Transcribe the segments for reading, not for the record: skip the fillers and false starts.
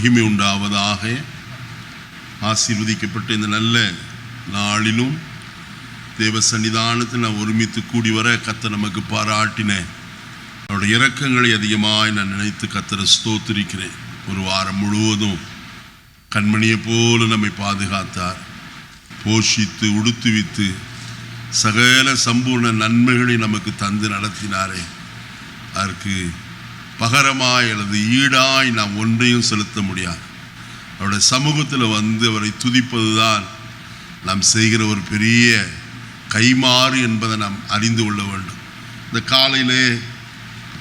மகிமை உண்டாவதாக. ஆசீர்வதிக்கப்பட்ட இந்த நல்ல நாளிலும் தேவ சன்னிதானத்தில் நான் ஒருமித்து கூடி வர கர்த்தர் நமக்கு பாராட்டின அவருடைய இரக்கங்களை அதிகமாய் நான் நினைத்து கர்த்தரை ஸ்தோத்திரிக்கிறேன். ஒரு வாரம் முழுவதும் கண்மணியை போல நம்மை பாதுகாத்தார், போஷித்து உடுத்துவித்து சகல சம்பூர்ண நன்மைகளை நமக்கு தந்து நடத்தினாரே. அதற்கு பகரமாய் அல்லது ஈடாய் நாம் ஒன்றையும் செலுத்த முடியாது. அவருடைய சமூகத்தில் வந்து அவரை துதிப்பது தான் நாம் செய்கிற ஒரு பெரிய கைமாறு என்பதை நாம் அறிந்து கொள்ள வேண்டும். இந்த காலையிலே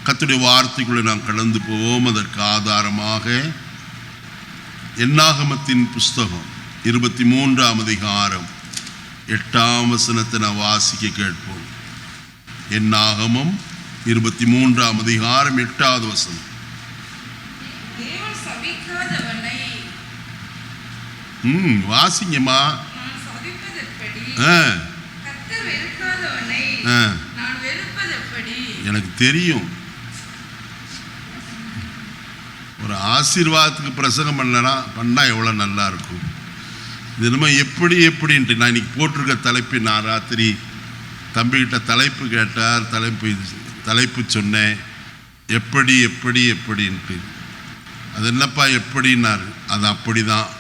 கர்த்தருடைய வார்த்தைக்குள்ளே நாம் கடந்து போவோம். அதற்கு ஆதாரமாக என்னாகமத்தின் புஸ்தகம் 23ஆம் அதிகாரம் 8ஆம் வசனத்தை நாம் வாசிக்க கேட்போம். என்னாகமம் 23ஆம் அதிகாரம் 8வது வசனம். வாசிங்கம்மா. எனக்கு தெரியும், ஒரு ஆசீர்வாதத்துக்கு பிரசங்கம் பண்ணா எவ்வளோ நல்லா இருக்கும். இது நம்ம எப்படின்ட்டு நான் இன்னைக்கு போட்டிருக்க தலைப்பு, நான் ராத்திரி தம்பிக்கிட்ட தலைப்பு கேட்டார், தலைப்பு சொன்னேன், எப்படின்ட்டு. அது என்னப்பா எப்படின்னாரு. அது அப்படி தான்.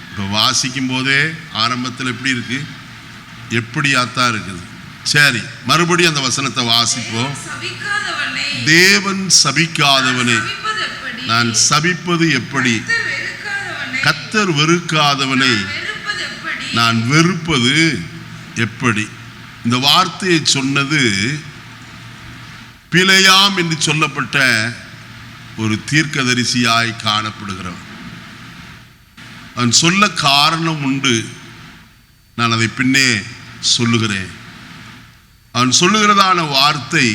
இப்போ வாசிக்கும் போதே ஆரம்பத்தில் எப்படி இருக்கு, எப்படியாத்தான் இருக்குது. சரி, மறுபடியும் அந்த வசனத்தை வாசிப்போம். தேவன் சபிக்காதவனே நான் சபிப்பது எப்படி, கர்த்தர் வெறுக்காதவனை நான் வெறுப்பது எப்படி. இந்த வார்த்தையை சொன்னது பிலேயாம் என்று சொல்லப்பட்ட ஒரு தீர்க்கதரிசியாய் காணப்படுகிறவன். அவன் சொல்ல காரணம் உண்டு, நான் அதை பின்னே சொல்லுகிறேன். அவன் சொல்லுகிறதான வார்த்தை,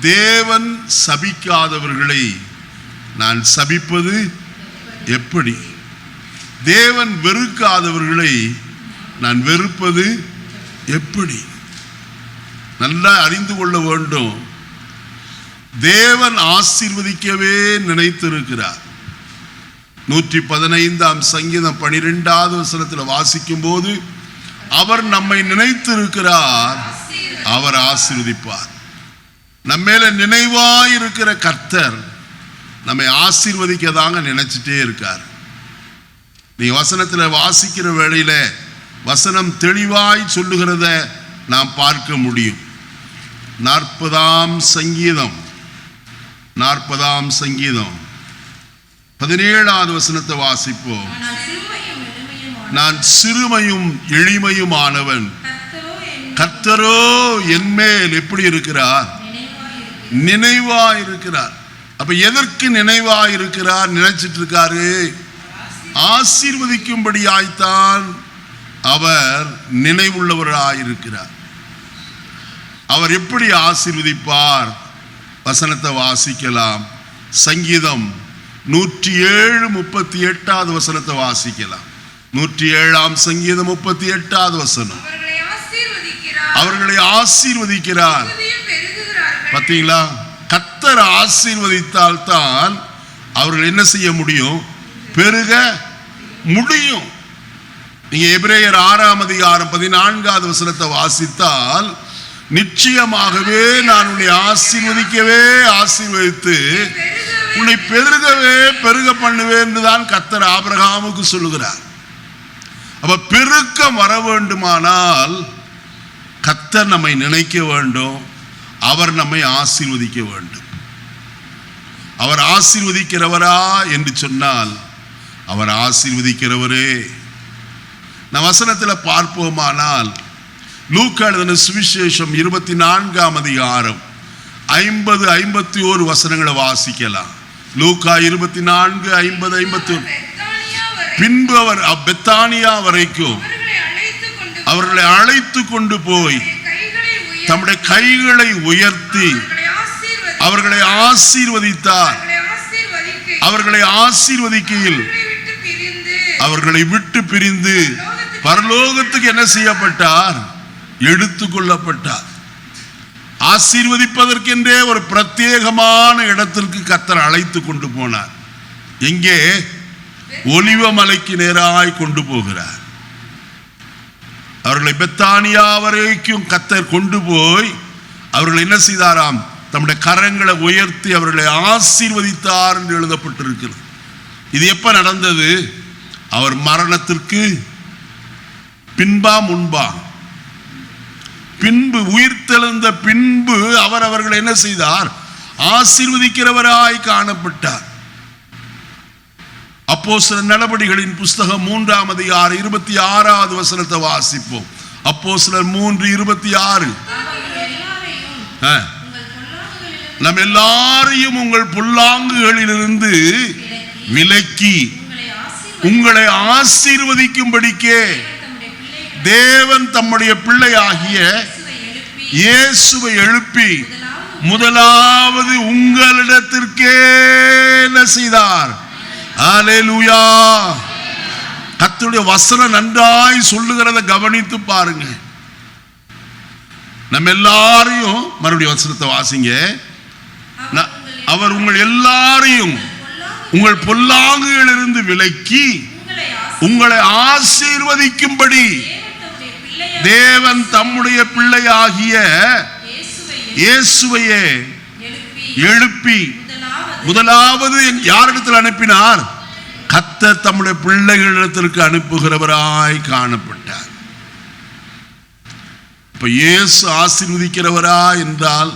தேவன் சபிக்காதவர்களை நான் சபிப்பது எப்படி, தேவன் வெறுக்காதவர்களை நான் வெறுப்பது எப்படி. நல்லா அறிந்து கொள்ள வேண்டும். தேவன் ஆசீர்வதிக்கவே நினைத்திருக்கிறார். 115ஆம் சங்கீதம் 12வது வசனத்தில் வாசிக்கும் போது, அவர் நம்மை நினைத்திருக்கிறார், அவர் ஆசீர்வதிப்பார். நம்மேல நினைவாயிருக்கிற கர்த்தர் நம்மை ஆசீர்வதிக்கதாங்க நினைச்சிட்டே இருக்கார். நீ வசனத்தில் வாசிக்கிற வேளையில வசனம் தெளிவாய் சொல்லுகிறத நாம் பார்க்க முடியும். 40ஆம் சங்கீதம் 17வது வசனத்தை வாசிப்போம். நான் சிறுமையும் எளிமையுமானவன், கர்த்தரோ என்மேல் எப்படி இருக்கிறார், நினைவாயிருக்கிறார். அப்ப எதற்கு நினைவாயிருக்கிறார் நினைச்சிட்டு இருக்காரு? ஆசீர்வதிக்கும்படியாய்த்தான் அவர் நினைவுள்ளவராயிருக்கிறார். அவர் எப்படி ஆசீர்வதிப்பார்? வசனத்தை வாசிக்கலாம். சங்கீதம் 107:38வது வசனத்தை வாசிக்கலாம். 107ஆம் சங்கீதம் 38வது வசனம். அவர்களை ஆசீர்வதிக்கிறார். பார்த்தீங்களா? கர்த்தர் ஆசீர்வதித்தால் தான் அவர்கள் என்ன செய்ய முடியும்? பெருக முடியும். நீங்க எபிரேயர் 6ஆம் அதிகாரம் 14வது வசனத்தை வாசித்தால், நிச்சயமாகவே நான் உன்னை ஆசீர்வதிக்கவே ஆசீர்வதித்து உன்னை பெருகவே பெருக பண்ணுவேன் என்றுதான் கர்த்தர் ஆபிரகாமுக்கு சொல்லுகிறார். அப்ப பெருக்கம் வர வேண்டுமானால் கர்த்தர் நம்மை நினைக்க வேண்டும், அவர் நம்மை ஆசீர்வதிக்க வேண்டும். அவர் ஆசீர்வதிக்கிறவரா என்று சொன்னால் அவர் ஆசீர்வதிக்கிறவரே. நான் வசனத்தில் பார்ப்போமானால், லூக்கா எழுதின சுவிசேஷம் 24ஆம் அதிகாரம் 50-51 வசனங்களை வாசிக்கலாம். லூக்கா 24:50-51. பின்பு அவர் பெத்தானியா வரைக்கும் அவர்களை அழைத்து கொண்டு போய் தம்முடைய கைகளை உயர்த்தி அவர்களை ஆசீர்வதித்தார். அவர்களை ஆசீர்வதிக்கையில் அவர்களை விட்டு பிரிந்து பரலோகத்துக்கு என்ன செய்யப்பட்டார்? எடுத்துக்கொள்ளப்பட்டார். ஆசீர்வதிப்பதற்கென்றே ஒரு பிரத்யேகமான இடத்திற்கு கர்த்தர் அழைத்து கொண்டு போனார். எங்கே? ஒலிவ மலைக்கு நேராய் கொண்டு போகிறார். அவர்களை பெத்தானியா வரைக்கும் கர்த்தர் கொண்டு போய் அவர்களை என்ன செய்தாராம்? தம்முடைய கரங்களை உயர்த்தி அவர்களை ஆசீர்வதித்தார் என்று எழுதப்பட்டிருக்கிறது. இது எப்ப நடந்தது? அவர் மரணத்திற்கு பின்பா முன்பா? பின்பு, உயிர்த்தெழுந்த பின்பு அவர் அவர்களை என்ன செய்தார்? ஆசீர்வதிக்கிறவராய் காணப்பட்டார். அப்போஸ்தலர் நடபடிகளின் புஸ்தகம் 3ஆம் அதிகாரம் 26வது வசனத்தை வாசிப்போம். அப்போஸ்தலர் 3:26. நம் எல்லாரையும் உங்கள் பொல்லாங்குகளிலிருந்து விலக்கி உங்களை ஆசீர்வதிக்கும்படிக்கே தேவன் தம்முடைய பிள்ளையாகிய இயேசுவை எழுப்பி முதலாவது உங்களிடத்திற்கே என்ன செய்தார்? அல்லேலூயா. கர்த்தருடைய வசனம் நன்றாய் சொல்லுகிறத கவனித்து பாருங்க. நம்ம எல்லாரையும், மறுபடியும் வசனத்தை வாசிங்க. அவர் உங்கள் எல்லாரையும் உங்கள் பொல்லாங்குகளிலிருந்து விலக்கி உங்களை ஆசீர்வதிக்கும்படி தேவன் தம்முடைய பிள்ளையாகிய இயேசுவையே எழுப்பி முதலாவது யாரிடத்தில் அனுப்பினார்? கர்த்தர் தம்முடைய பிள்ளைகளிடத்திற்கு அனுப்புகிறவராய் காணப்பட்டார். இப்ப இயேசு ஆசீர்வதிக்கிறவரா என்றால்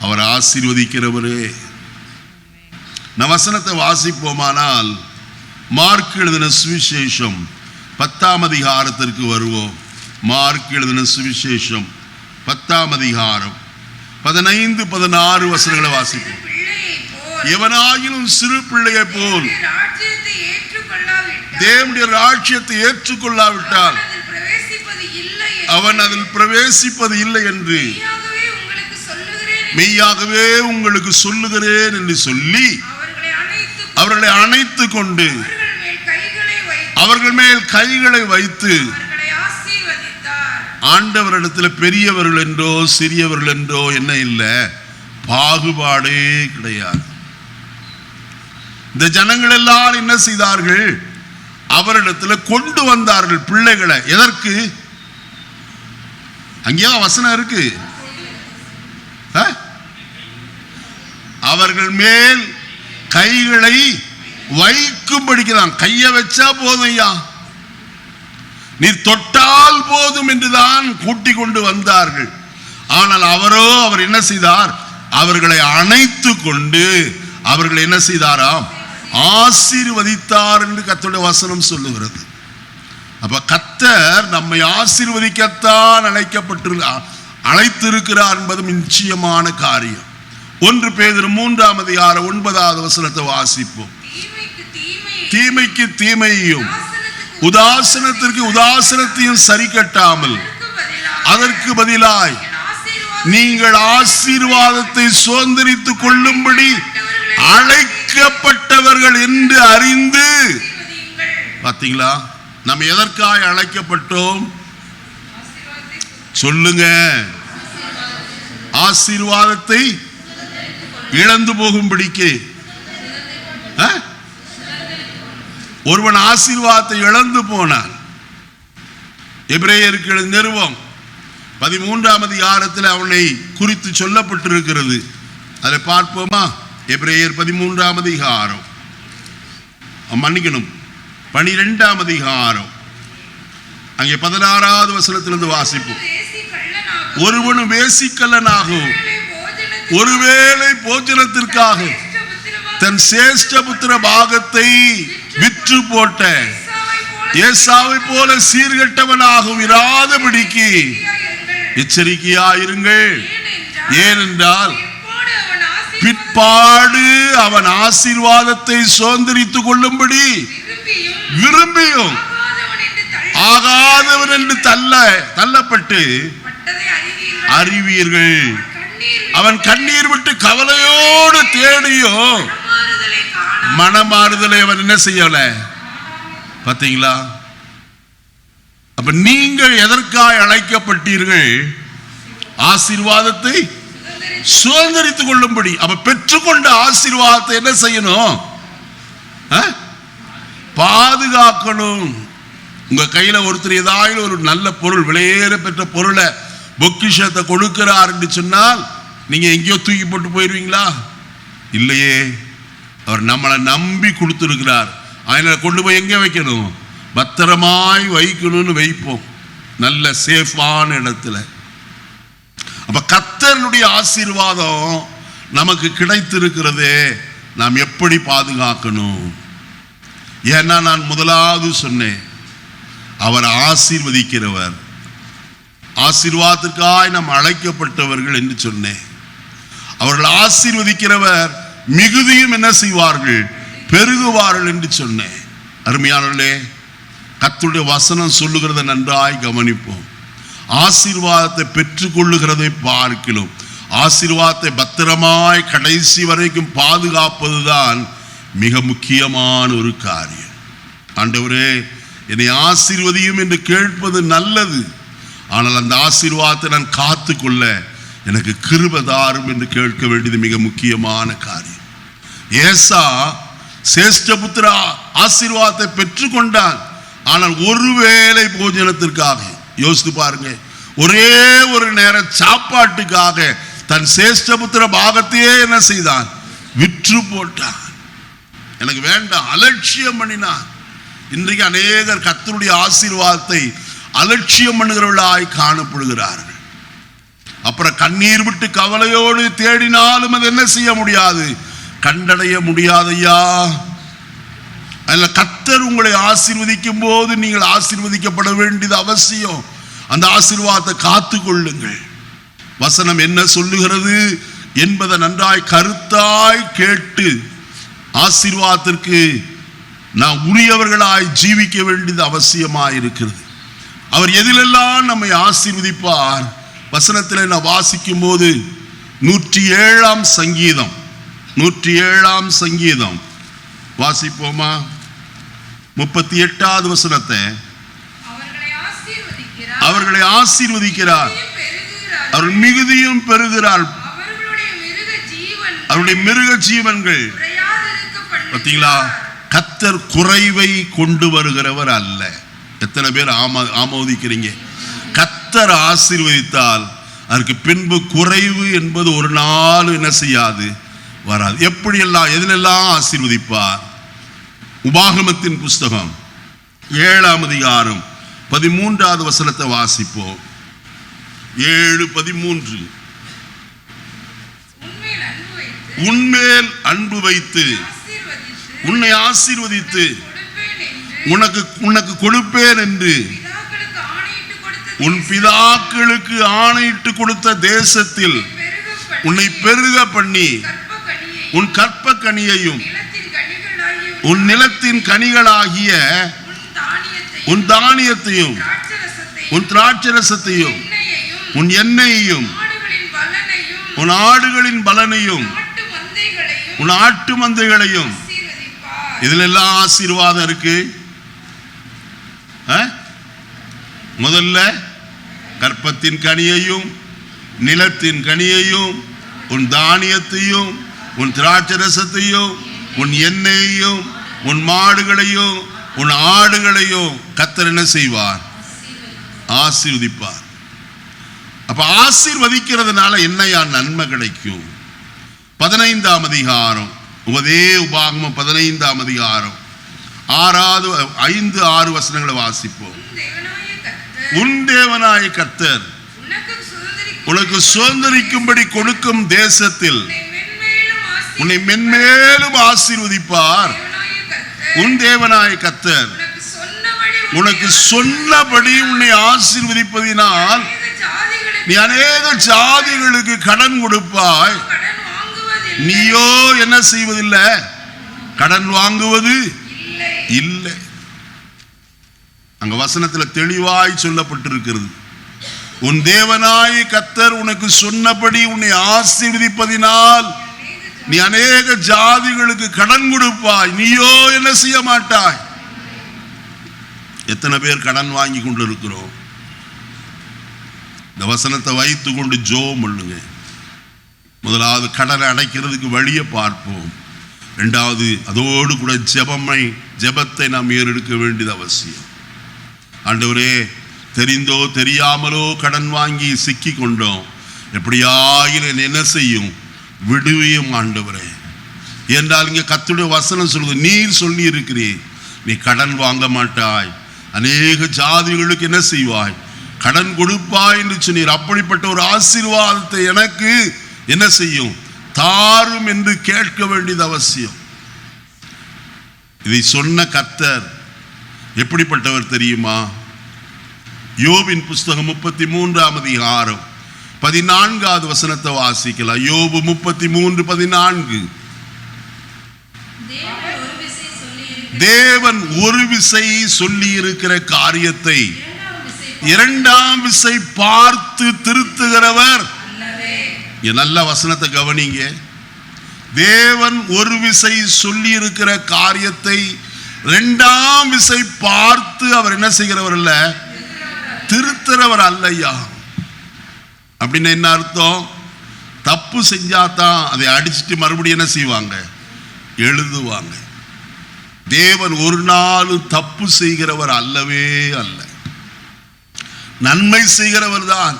அவர் ஆசீர்வதிக்கிறவரே. நம் வசனத்தை வாசிப்போமானால் மார்க் எழுதின சுவிசேஷம் 10ஆம் அதிகாரத்திற்கு வருவோம். மார்க் எழுதின சுவிசேஷம் 10ஆம் அதிகாரம் 15-16 வசனங்களை வாசிப்போம். எவனாயினும் சிறு பிள்ளையை போல் தேவனுடைய ராஜ்யத்தை ஏற்றுக்கொள்ளாவிட்டால் அவன் அதில் பிரவேசிப்பது இல்லை என்று மெய்யாகவே உங்களுக்கு சொல்லுகிறேன் என்று சொல்லி அவர்களை அணைத்து கொண்டு அவர்கள் மேல் கைகளை வைத்து ஆண்டவரிடத்தில் பெரியவர்கள் என்றோ சிறியவர்கள் என்றோ என்ன இல்லை, பாகுபாடே கிடையாது. இந்த ஜனங்கள் எல்லாரும் என்ன செய்தார்கள்? அவரிடத்தில் கொண்டு வந்தார்கள் பிள்ளைகளை. எதற்கு? அங்கேயா வசனம் இருக்கு, அவர்கள் மேல் கைகளை வைக்கும்படிக்கிறான். கையை வச்சா போதும் ஐயா, நீ தொட்டால் போதும் என்றுதான் கூட்டிக் கொண்டு வந்தார்கள். ஆனால் அவர் என்ன செய்தார்? அவர்களை அணைத்து கொண்டு அவர்களை என்ன செய்தாராம்? ஆசீர்வதித்தார் என்று கர்த்தருடைய வசனம் சொல்லுகிறது. அப்ப கர்த்தர் நம்மை ஆசீர்வதிக்கத்தான் அழைத்திருக்கிறார் என்பது நிச்சயமான காரியம். 1 பேதுரு 3ஆம் அதிகாரம் 9வது வசனத்தை வாசிப்போம். தீமைக்கு தீமையையும் உதாசனத்திற்கு உதாசனத்தையும் சரி கட்டாமல் அதற்கு பதிலாய் நீங்கள் ஆசீர்வாதத்தை சுதந்திரித்துக் கொள்ளும்படி அழைக்கப்பட்டவர்கள் என்று அறிந்து. பார்த்தீங்களா, நம்ம எதற்காக அழைக்கப்பட்டோம்? சொல்லுங்க. ஆசீர்வாதத்தை இழந்து போகும்படிக்கு. ஒருவன் ஆசீர்வாதத்தை இழந்து போனான். எபிரேயருக்கு நிருபம் 13ஆம் அதிகாரத்தில் அவனை குறித்து சொல்லப்பட்டிருக்கிறது. அதை பார்ப்போமா? எபிரேயர் 13ஆம் அதிகாரம், மன்னிக்கணும் 12ஆம் அதிகாரம், அங்கே 16வது வசனத்திலிருந்து வாசிப்போம். ஒருவனும் வேசிக்கல்லனாகவும் ஒருவேளை போஜனத்திற்காக தன் சேஷ்ட புத்திர பாகத்தை விற்று போட்ட ஏசாவை போல சீர்கெட்டவனாகவும் இராதபடிக்கு எச்சரிக்கையாயிருங்கள். ஏனென்றால் பிற்பாடு அவன் ஆசீர்வாதத்தை சுதந்திரித்துக் கொள்ளும்படி விரும்பியும் ஆகாதவன் என்று தள்ளப்பட்டு அறிவீர்கள். அவன் கண்ணீர் விட்டு கவலையோடு தேடியோ மனமாறுதலை அவன் என்ன செய்யல. பார்த்தீங்களா? அப்ப நீங்கள் எதற்காக அழைக்கப்பட்டீர்கள்? ஆசீர்வாதத்தை சுதந்திரித்துக் கொள்ளும்படி. அப்ப பெற்றுக்கொண்ட ஆசீர்வாதத்தை என்ன செய்யணும்? பாதுகாக்கணும். உங்க கையில ஒருத்தர் ஏதாவது ஒரு நல்ல பொருள், விலையேற பெற்ற பொருளை, பொக்கிஷத்தை கொடுக்கிறார் என்று சொன்னால் நீங்க எங்கேயோ தூக்கி போட்டு போயிருவீங்களா? இல்லையே. அவர் நம்மளை நம்பி கொடுத்திருக்கிறார். அதனால கொண்டு போய் எங்கே வைக்கணும்? பத்திரமாய் வைக்கணும்னு வைப்போம், நல்ல சேஃபான இடத்துல. அப்ப கர்த்தருடைய ஆசீர்வாதம் நமக்கு கிடைத்திருக்கிறதே, நாம் எப்படி பாதுகாக்கணும்? ஏன்னா நான் முதலாவது சொன்னேன், அவர் ஆசீர்வதிக்கிறவர். ஆசீர்வாதத்திற்காய் நாம் அழைக்கப்பட்டவர்கள் என்று சொன்னேன். அவர்கள் ஆசீர்வதிக்கிறவர், மிகுதியும் என்ன செய்வார்கள்? பெருகுவார்கள் என்று சொன்னேன். அருமையானவர்களே, கர்த்தருடைய வசனம் சொல்லுகிறதை நன்றாய் கவனிப்போம். ஆசீர்வாதத்தை பெற்றுக்கொள்ளுகிறதை பார்க்கிறோம். ஆசீர்வாதத்தை பத்திரமாய் கடைசி வரைக்கும் பாதுகாப்பதுதான் மிக முக்கியமான ஒரு காரியம். ஆண்டவரே, என்னை ஆசீர்வதியும் என்று கேட்பது நல்லது. ஆனால் அந்த ஆசீர்வாதத்தை நான் காத்து கொள்ள எனக்கு கிருபை தாரும் என்று கேட்க வேண்டியது மிக முக்கியமான காரியம். ஏசா சேஷ்டபுத்திர ஆசீர்வாதத்தை பெற்றுக்கொண்டான். ஆனால் ஒருவேளை போஜனத்திற்காக, யோசித்து பாருங்க, ஒரே ஒரு நேர சாப்பாட்டுக்காக தன் சேஷ்டபுத்திர பாகத்தையே என்ன செய்தான்? விற்று போட்டான். எனக்கு வேண்டாம், அலட்சியம் பண்ணினான். இன்றைக்கு அநேகர் கர்த்தருடைய ஆசீர்வாதத்தை அலட்சியம் பண்ணுகிறவர்களாய் காணப்படுகிறார்கள். அப்புறம் கண்ணீர் விட்டு கவலையோடு தேடினாலும் அது என்ன செய்ய முடியாது? கண்டடைய முடியாதையா. அதில் கர்த்தர் உங்களை ஆசீர்வதிக்கும் போது நீங்கள் ஆசீர்வதிக்கப்பட வேண்டியது அவசியம். அந்த ஆசீர்வாதத்தை காத்து கொள்ளுங்கள். வசனம் என்ன சொல்லுகிறது என்பதை நன்றாய் கருத்தாய் கேட்டு ஆசீர்வாதத்திற்கு நாம் உரியவர்களாய் ஜீவிக்க வேண்டியது அவசியமாய் இருக்கிறது. அவர் எதிலெல்லாம் நம்மை ஆசீர்வதிப்பார்? வசனத்தில் நான் வாசிக்கும் போது 107ஆம் சங்கீதம் 107ஆம் சங்கீதம் வாசிப்போமா? 38வது வசனத்தை. அவர்களை ஆசீர்வதிக்கிறார், அவர்கள் மிகுதியும் பெறுகிறார், அவருடைய மிருக ஜீவன்கள். பார்த்தீங்களா? கர்த்தர் குறைவை கொண்டு வருகிறவர் அல்ல. எத்தனை பேர் ஆமோதிக்கிறீங்க? கர்த்தர் ஆசீர்வதித்தால் அதற்கு பின்பு குறைவு என்பது ஒரு நாள் என்ன செய்யாது, வராது. எப்படியெல்லாம் எதிலெல்லாம் ஆசீர்வதிப்பார்? உபாகமத்தின் புஸ்தகம் 7ஆம் அதிகாரம் 13வது வசனத்தை வாசிப்போம். 7:13. உன்மேல் அன்பு வைத்து உன்னை ஆசீர்வதித்து உனக்கு கொடுப்பேன் என்று உன் பிதாக்களுக்கு ஆணையிட்டு கொடுத்த தேசத்தில் உன்னை பெருக பண்ணி உன் கற்ப கனியையும் உன் நிலத்தின் கனிகளாகிய உன் தானியத்தையும் உன் திராட்சரசத்தையும் உன் எண்ணெயையும் உன் ஆடுகளின் பலனையும் உன் ஆட்டு மந்தைகளையும். இதுல எல்லாம் ஆசீர்வாதம் இருக்கு. முதல்ல கற்பத்தின் கனியையும் நிலத்தின் கனியையும் உன் தானியத்தையும் உன் திராட்சரசத்தையும் உன் எண்ணெயையும் உன் மாடுகளையும் உன் ஆடுகளையும் கர்த்தர் என்ன செய்வார்? ஆசீர்வதிப்பார். அப்ப ஆசீர்வதிக்கிறதுனால என்னையா நன்மை கிடைக்கும்? 15ஆம் அதிகாரம், உபாகமம் 15ஆம் அதிகாரம் 5-6 வசனங்களை வாசிப்போம். உன் தேவனாய கர்த்தர் உனக்கு சுதந்தரிக்கும்படி கொடுக்கும் தேசத்தில் உன்னை மென்மேலும் ஆசீர்வதிப்பார். உன் தேவனாய கர்த்தர் உனக்கு சொன்னபடி உன்னை ஆசீர்வதிப்பதினால் நீ அநேக ஜாதிகளுக்கு கடன் கொடுப்பாய். நீயோ என்ன செய்வதில்லை? கடன் வாங்குவது இல்லை. அங்க வசனத்தில் தெளிவாய் சொல்லப்பட்டிருக்கிறது, உன் தேவனாய் கர்த்தர் உனக்கு சொன்னபடி உன்னை ஆசீர்வதிப்பதினால் நீ அநேக ஜாதிகளுக்கு கடன் கொடுப்பாய். நீயோ என்ன செய்ய மாட்டாய். எத்தனை பேர் கடன் வாங்கி கொண்டு இருக்கிறோம்? இந்த வசனத்தை வைத்து கொண்டு ஜெபம் பண்ணுங்க. முதலாவது கடனை அடைக்கிறதுக்கு வழியை பார்ப்போம். இரண்டாவது, அதோடு கூட ஜெபத்தை நாம் ஏறெடுக்க வேண்டியது அவசியம். ஆண்டவரே, தெரிந்தோ தெரியாமலோ கடன் வாங்கி சிக்கி கொண்டோம், எப்படியாயிலும் என்ன செய்யும், விடுவியும் ஆண்டவரே என்றால் இங்கே கர்த்தருடைய வசனம் சொல்லுது, நீர் சொல்லி இருக்கிறீர், நீ கடன் வாங்க மாட்டாய், அநேக ஜாதிகளுக்கு என்ன செய்வாய், கடன் கொடுப்பாய் என்று சொன்னீர். அப்படிப்பட்ட ஒரு ஆசீர்வாதத்தை எனக்கு என்ன செய்யும், தாரும் என்று கேட்க வேண்டியது அவசியம். இதை சொன்ன கர்த்தர் எப்படிப்பட்டவர் தெரியுமா? யோபின் புஸ்தகம் 33ஆம் அதிகாரம் 14வது வசனத்தை வாசிக்கலாம். யோபு 33:14. தேவன் ஒரு விசை சொல்லி இருக்கிற காரியத்தை இரண்டாம் விசை பார்த்து திருத்துகிறவர். நல்ல வசனத்தை கவனிங்க. தேவன் ஒரு விசை சொல்லி இருக்கிற காரியத்தை இரண்டாம் விசை பார்த்து அவர் என்ன செய்கிறவர் அல்ல, திருத்துறவர் அல்லையா. அப்படின்னு என்ன அர்த்தம்? தப்பு செஞ்சாதான் அதை அடிச்சுட்டு மறுபடியும் என்ன செய்வாங்க, எழுதுவாங்க. தேவன் ஒரு நாள் தப்பு செய்கிறவர் அல்லவே அல்ல, நன்மை செய்கிறவர் தான்,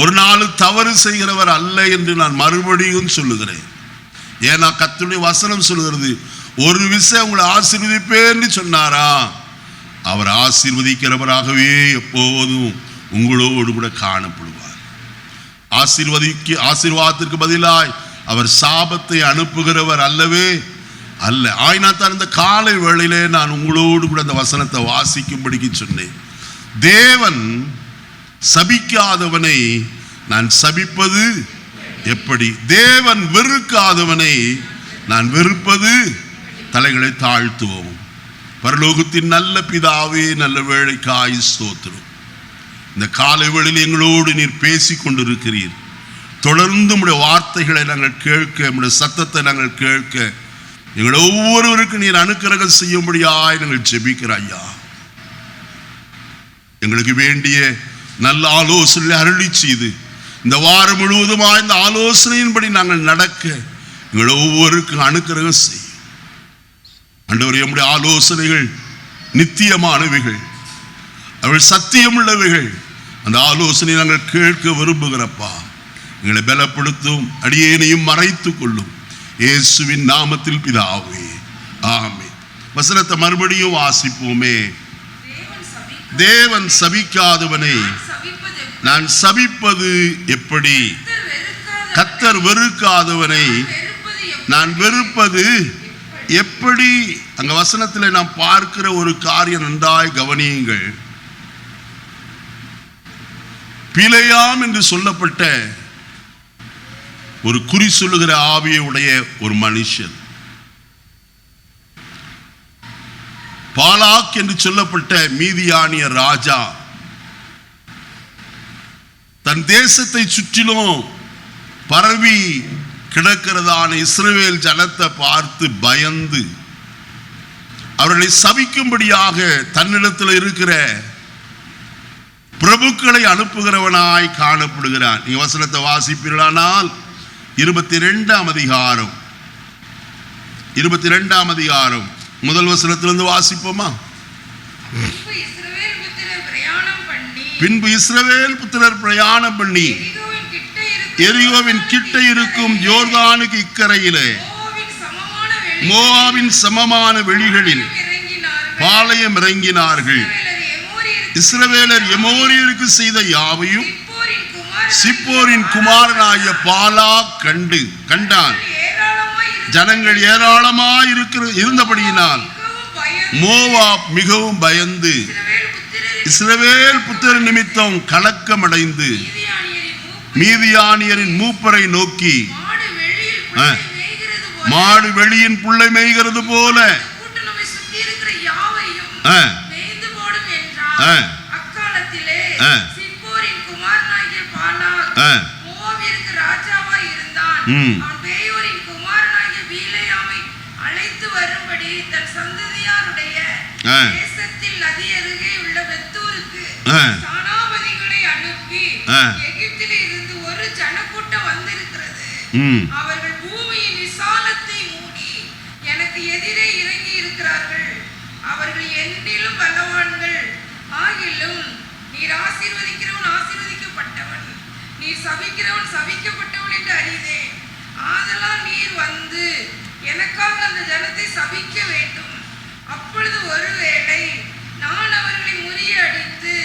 ஒரு நாள் தவறு செய்கிறவர் அல்ல என்று நான் மறுபடியும் சொல்லுகிறேன். ஏன்னா கர்த்தருடைய வசனம் சொல்லுகிறது, ஒரு விஷயம் உங்களை ஆசீர்வதிப்பேன்னு சொன்னாரா, அவர் ஆசீர்வதிக்கிறவராகவே எப்போதும் உங்களோடு கூட காணப்படுவார். ஆசீர்வாதத்திற்கு பதிலாய் அவர் சாபத்தை அனுப்புகிறவர் அல்லவே அல்ல. ஆயினாத்தான் இந்த காலை வேளையிலே நான் உங்களோடு கூட அந்த வசனத்தை வாசிக்கும்படிக்கு சொன்னேன். தேவன் சபிக்காதவனை நான் சபிப்பது எப்படி, தேவன் வெறுக்காதவனை நான் வெறுப்பது. தலைகளை தாழ்த்துவோம். பரலோகத்தின் நல்ல பிதாவே, நல்ல வேளைக்காய் ஸ்தோத்திரம். இந்த காலை வேளையில் எங்களோடு நீர் பேசி கொண்டிருக்கிறீர். தொடர்ந்து உம்முடைய வார்த்தைகளை நாங்கள் கேட்க, உம்முடைய சத்தத்தை நாங்கள் கேட்க எங்கள் ஒவ்வொருவருக்கும் நீர் அனுக்கிரகம் செய்யும்படியாய் நாங்கள் ஜெபிக்கிறோம் ஐயா. எங்களுக்கு வேண்டிய நல்ல ஆலோசனை அருளி செய்து இந்த வாரம் முழுவதுமாக இந்த ஆலோசனையின்படி நாங்கள் நடக்க எங்கள் ஒவ்வொருக்கும் அனுக்கிரகம் செய்யும் ஆண்டவரே. நம்முடைய ஆலோசனைகள் நித்தியமானவைகள், அவள் சத்தியமுள்ளவைகள். அந்த ஆலோசனை நாங்கள் கேட்க விரும்புகிறப்பா, எங்களை பலப்படுத்தும், அடியேனையும் மறைத்துக் கொள்ளும். இயேசுவின் நாமத்தில் பிதாவே, ஆமென். வசனத்தை மறுபடியும் வாசிப்போமே. தேவன் சபிக்காதவனை நான் சபிப்பது எப்படி, கர்த்தர் வெறுக்காதவனை நான் வெறுப்பது எப்படி. அங்க வசனத்தில் நாம் பார்க்கிற ஒரு காரியம் நன்றாய் கவனியுங்கள். பிழையாம் என்று சொல்லப்பட்ட ஒரு குறி சொல்லுகிற ஆவியை உடைய ஒரு மனுஷன், பாலாக் என்று சொல்லப்பட்ட மீதியானிய ராஜா தன் தேசத்தை சுற்றிலும் பரவி கிடக்கிறதான இஸ்ரவேல் ஜனத்தை பார்த்து பயந்து அவர்களை சபிக்கும்படியாக தன்னிடத்தில் இருக்கிற பிரபுக்களை அனுப்புகிறவனாய் காணப்படுகிறான். நீ வசனத்தை வாசிப்பீர்களானால் 22ஆம் அதிகாரம் முதல் வசனத்திலிருந்து வாசிப்போமா? பின்பு இஸ்ரவேல் புத்திரர் பிரயாணம் பண்ணி எரிகோவின் கிட்ட இருக்கும் யோர்தானுக்கு இக்கரையிலே மோவாபின் சமமான வெளிகளில் பாளையம் இறங்கினார்கள். இஸ்ரவேலர் எமோரியருக்கு செய்த யாவையும் சிப்போரின் குமாரனாகிய பாலாக் கண்டான். ஜனங்கள் ஏராளமாய் இருந்தபடியினால் மோவாப் மிகவும் பயந்து இஸ்ரவேல் புத்திரர் நிமித்தம் கலக்கமடைந்து மீதியானியரின் மூப்பரை நோக்கி, மாடு வெளியின் புள்ளை மேய்கிறது போல அவர்கள் பூமியின் விசாலத்தை மூடி ஆகிலும் நீர் ஆசீர்வதிக்கிறவன் ஆசீர்வதிக்கப்பட்டவன், நீர் சபிக்கிறவன் சபிக்கப்பட்டவன் என்று அறிந்தேன். ஆதலால் நீர் வந்து எனக்காக அந்த ஜனத்தை சபிக்க வேண்டும். அப்பொழுது ஒருவேளை நான் அவர்களை முறியடித்து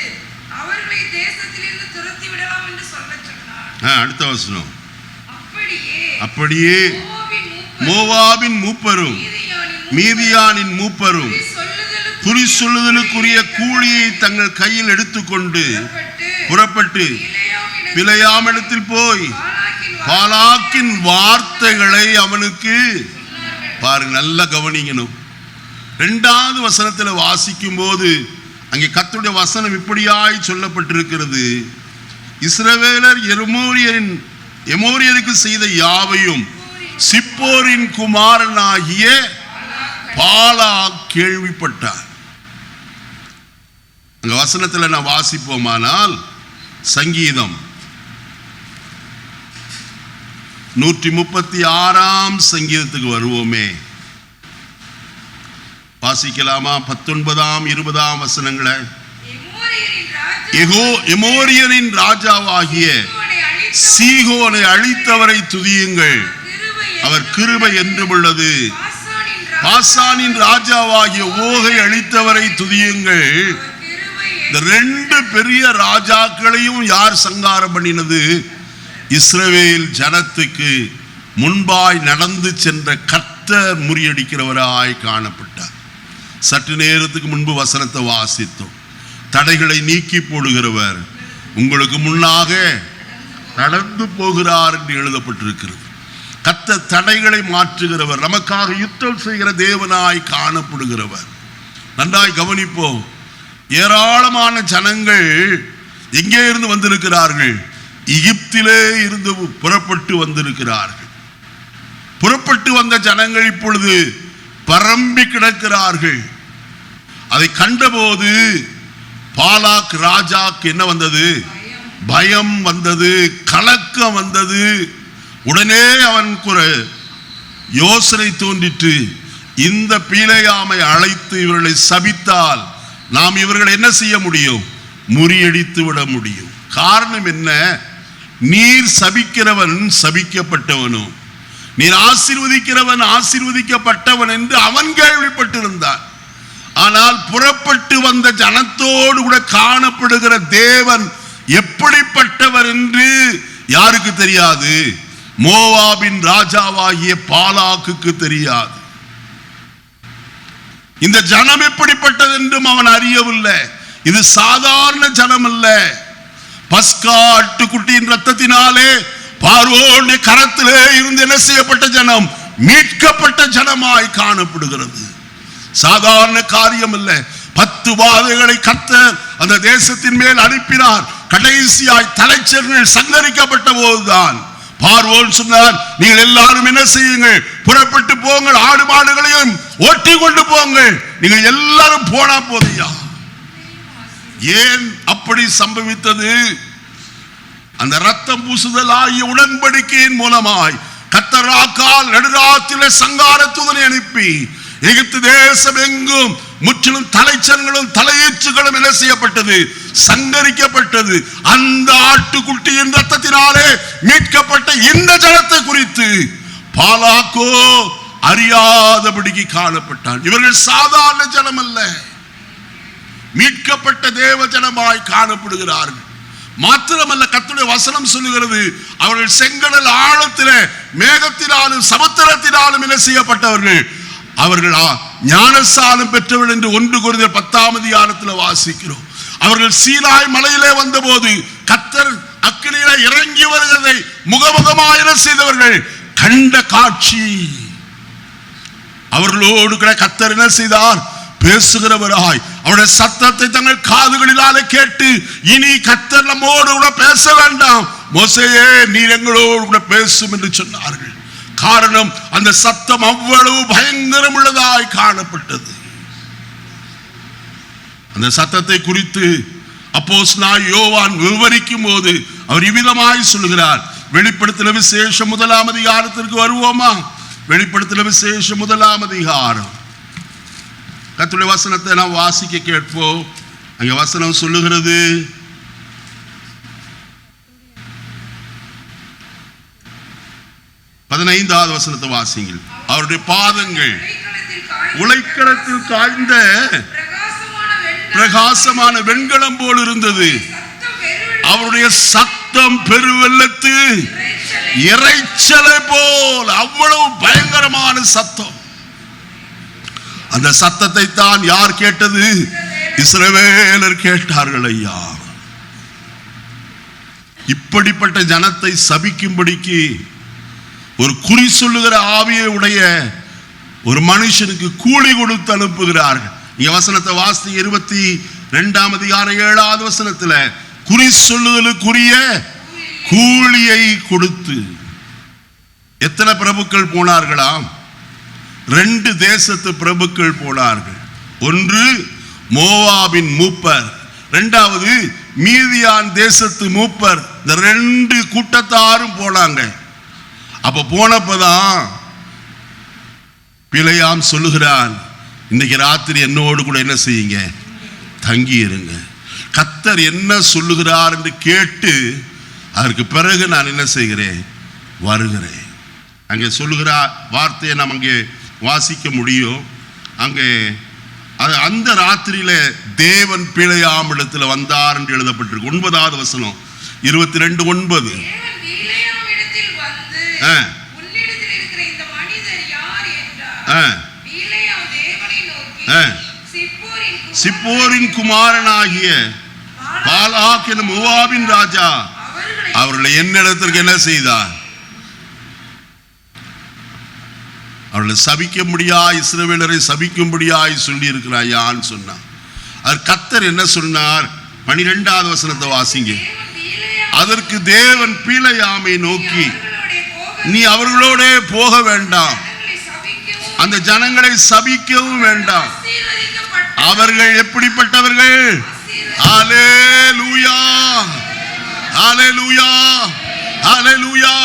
அவர்களை தேசத்திலிருந்து துரத்தி விடலாம் என்று சொல்ல சொன்னார். அடுத்த வசனம். அப்படியே மோவாபின் மூப்பரும் மீதியானின் மூப்பரும் குறி சொல்லுதலுக்குரிய கூலியை தங்கள் கையில் எடுத்துக்கொண்டு புறப்பட்டு பிலேயாமிடத்தில் போய் பாலாக்கின் வார்த்தைகளை அவனுக்கு பாருங்க, நல்லா கவனிக்கணும். 2வது வசனத்தில் வாசிக்கும் போது அங்கே கர்த்தருடைய வசனம் இப்படியாய் சொல்லப்பட்டிருக்கிறது. இஸ்ரவேலர் எமோரியருக்கு செய்த யாவையும் சிப்போரின் குமாரனாகிய பாலாக் கேள்விப்பட்டார். அங்க வசனத்தில் நான் வாசிப்போமானால் சங்கீதம் 136ஆம் சங்கீதத்துக்கு வருவோமே. வாசிக்கலாமா? 19ஆம் 20ஆம் வசனங்களை. எமோரியரின் ராஜாவாகிய சீகோனை அழித்தவரை துதியுங்கள், அவர் கிருபை என்றும் உள்ளது. பாசானின் ராஜாவாகிய ஓகை அழித்தவரை துதியுங்கள். இந்த 2 பெரிய ராஜாக்களையும் யார் சங்காரம் பண்ணினது? இஸ்ரவேல் ஜனத்துக்கு முன்பாய் நடந்து சென்ற கர்த்தர் முறியடிக்கிறவராய் காணப்பட்டார். சற்று நேரத்துக்கு முன்பு வசனத்தை வாசித்தோம். தடைகளை நீக்கி போடுகிறவர் உங்களுக்கு முன்னாக நடந்து போகிறார் என்று எழுதப்பட்டிருக்கிறது. கர்த்தர் தடைகளை மாற்றுகிறவர், நமக்காக யுத்தம் செய்கிற தேவனாய் காணப்படுகிறவர். நன்றாய் கவனிப்போம். ஏராளமான ஜனங்கள் எங்கே இருந்து வந்திருக்கிறார்கள்? எகிப்திலே இருந்து புறப்பட்டு வந்திருக்கிறார்கள். புறப்பட்டு வந்த ஜனங்கள் இப்பொழுது பரம்பி கிடக்கிறார்கள். அதை கண்டபோது பாலாக் ராஜாக்கு என்ன வந்தது? பயம் வந்தது, கலக்கம் வந்தது. உடனே அவனுக்கு ஒரு யோசனை தோன்றிற்று. இந்த பிலேயாமை அழைத்து இவர்களை சபித்தால் நாம் இவர்களை என்ன செய்ய முடியும்? முறியடித்து விட முடியும். காரணம் என்ன? நீர் சபிக்கிறவன் சபிக்கப்பட்டவனும், நீர் ஆசீர்வதிக்கிறவன் ஆசீர்வதிக்கப்பட்டவன் என்று அவன் கேள்விப்பட்டிருந்தான். ஆனால் புறப்பட்டு வந்த ஜனத்தோடு கூட காணப்படுகிற தேவன் எப்படிப்பட்டவர் என்று யாருக்கு தெரியாது? மோவாபின் ராஜாவாகிய பாலாக்குக்கு தெரியாது. இந்த ஜனம் எப்படிப்பட்டது என்றும் அவன் அறியவில்லை. இது சாதாரண ஜனம் அல்ல. பஸ்கா ஆட்டுக்குட்டியின் ரத்தத்தினாலே பார்வோனுடைய கரத்திலே இருந்து என்ன செய்யப்பட்ட ஜனம்? மீட்கப்பட்ட ஜனமாய் காணப்படுகிறது. சாதாரண காரியம் அல்ல. 10 வாதைகளை கர்த்தர் அந்த தேசத்தின் மேல் அனுப்பினார். கடைசியாய் தலைச்சர்கள் சங்கரிக்கப்பட்ட போதுதான் பார்வோன் சொன்னார், நீங்கள் எல்லாரும் என்ன செய்யுங்கள்? புறப்பட்டு போங்கள், ஆடு மாடுகளையும் ஓட்டி கொண்டு போங்கள், நீங்கள் எல்லாரும் போனா போதையா. ஏன் அப்படி சம்பவித்தது? அந்த ரத்தம் பூசுதல் ஆகிய உடன்படிக்கையின் மூலமாய் கர்த்தரால் நடுராத்திரிலே சங்கார தூதனை அனுப்பி எகிப்து தேசம் எங்கும் முற்றிலும் தலைச்சன்களும் தலையீச்சுகளும் என்ன செய்யப்பட்டது? சங்கரிக்கப்பட்டது. அந்த ஆட்டுக்குட்டியின் ரத்தத்தினாலே மீட்கப்பட்ட இந்த ஜனத்தை குறித்து பாலாக்கோ அறியாதபடிக்கு காணப்பட்டான். இவர்கள் சாதாரண ஜனம் அல்ல, மீட்கப்பட்ட தேவ ஜனமாய் காணப்படுகிறார்கள். மாத்திரமல்ல, கர்த்தருடைய வசனம் சொல்லுகிறது, அவர்கள் செங்கடல் ஆழத்திலே மேகத்தினாலும் சமுத்திரத்தினாலும் என்ன செய்யப்பட்டவர்கள்? அவர்கள் ஞானஸ்நானம் பெற்றவர்கள் என்று 1 கொரிந்தியர் 10ஆம் அதிகாரத்தில் வாசிக்கிறோம். அவர்கள் சீனாய் மலையிலே வந்தபோது கர்த்தர் அக்கினியிலே இறங்கி வருகிறதை முகமுகமாய் செய்தவர்கள் கண்ட காட்சி. அவர்களோடு கூட கர்த்தர் என்ன செய்தார்? பேசுகிறவராய் அவருடைய சத்தத்தை தங்கள் காதுகளினாலே கேட்டு, இனி கர்த்தர் நம்மோடு கூட பேச வேண்டாம், மோசேயே நீர் எங்களோடு கூட பேசும் என்று சொன்னார்கள். காரணம், அந்த சத்தம் அவ்வளவு பயங்கரம் உள்ளதாய் காணப்பட்டது. அந்த சத்தத்தை குறித்து அப்போஸ்தலனாகிய யோவான் விவரிக்கும் போது அவர் இவ்விதமாய் சொல்கிறார். வெளிப்படுத்தின விசேஷம் 1ஆம் அதிகாரத்திற்கு வருவோமா? வெளிப்படுத்தின விசேஷம் 1ஆம் அதிகாரம். கர்த்தருடைய வசனத்தை நாம் வாசிக்க கேட்போம். அங்க வசனம் சொல்லுகிறது, பதினைந்தாவது வசனத்தை வாசிங்கள். அவருடைய பாதங்கள் உலைக்களத்தில் காய்ந்த பிரகாசமான வெண்கலம் போல் இருந்தது. அவருடைய சத்தம் பெருவெள்ளத்து இரைச்சலை போல், அவ்வளவு பயங்கரமான சத்தம். அந்த சத்தத்தை தான் யார் கேட்டது? இஸ்ரவேலர் கேட்டார்கள். ஐயா, இப்படிப்பட்ட ஜனத்தை சபிக்கும்படிக்கு ஒரு குறி சொல்லுகிற ஆவியை உடைய ஒரு மனுஷனுக்கு கூலி கொடுத்து அனுப்புகிறார்கள். இங்க வசனத்தை வாசி 22ஆம் அதிகாரம் 7வது வசனத்துல குறி சொல்லுதலுக்குரிய கூலியை கொடுத்து. எத்தனை பிரபுக்கள் போனார்களாம்? 2 தேசத்து பிரபுக்கள் போனார்கள். ஒன்று மோவாபின் மூப்பர், 2வது மீதியான் தேசத்து மூப்பர். இந்த 2 கூட்டத்தாரும் போனாங்க. அப்ப போனப்பதான் பிலேயாம் சொல்லுகிறான், இன்னைக்கு ராத்திரி என்னோடு கூட என்ன செய்யுங்க? தங்கி இருங்க. கர்த்தர் என்ன சொல்லுகிறார் என்று கேட்டு அதற்கு பிறகு நான் என்ன செய்கிறேன்? வருகிறேன். அங்கே சொல்லுகிற வார்த்தையை நாம் அங்கே வாசிக்க முடியும். அங்கே அந்த ராத்திரியில தேவன் பிலேயாம் இடத்துல வந்தார் என்று எழுதப்பட்டிருக்கு. 9வது வசனம் 22:9. சிப்போரின் குமாரனாகிய பாலாக் எனும் மோவாபின் ராஜா அவர்களை என்னிடத்திற்கு என்ன செய்தார்? அவர்களை சபிக்கும்படியாய், இஸ்ரவேலரை சபிக்கும்படியாய் சொல்லி இருக்கிறாயான்னு சொன்னார். அது கர்த்தர் என்ன சொன்னார்? 12வது வசனத்தை வாசிங்க. அதற்கு தேவன் பிலேயாமை நோக்கி, நீ அவர்களோட போக வேண்டாம், அந்த ஜனங்களை சபிக்கவும் வேண்டாம். அவர்கள் எப்படிப்பட்டவர்கள்? ஹல்லேலூயா, ஹல்லேலூயா, ஹல்லேலூயா.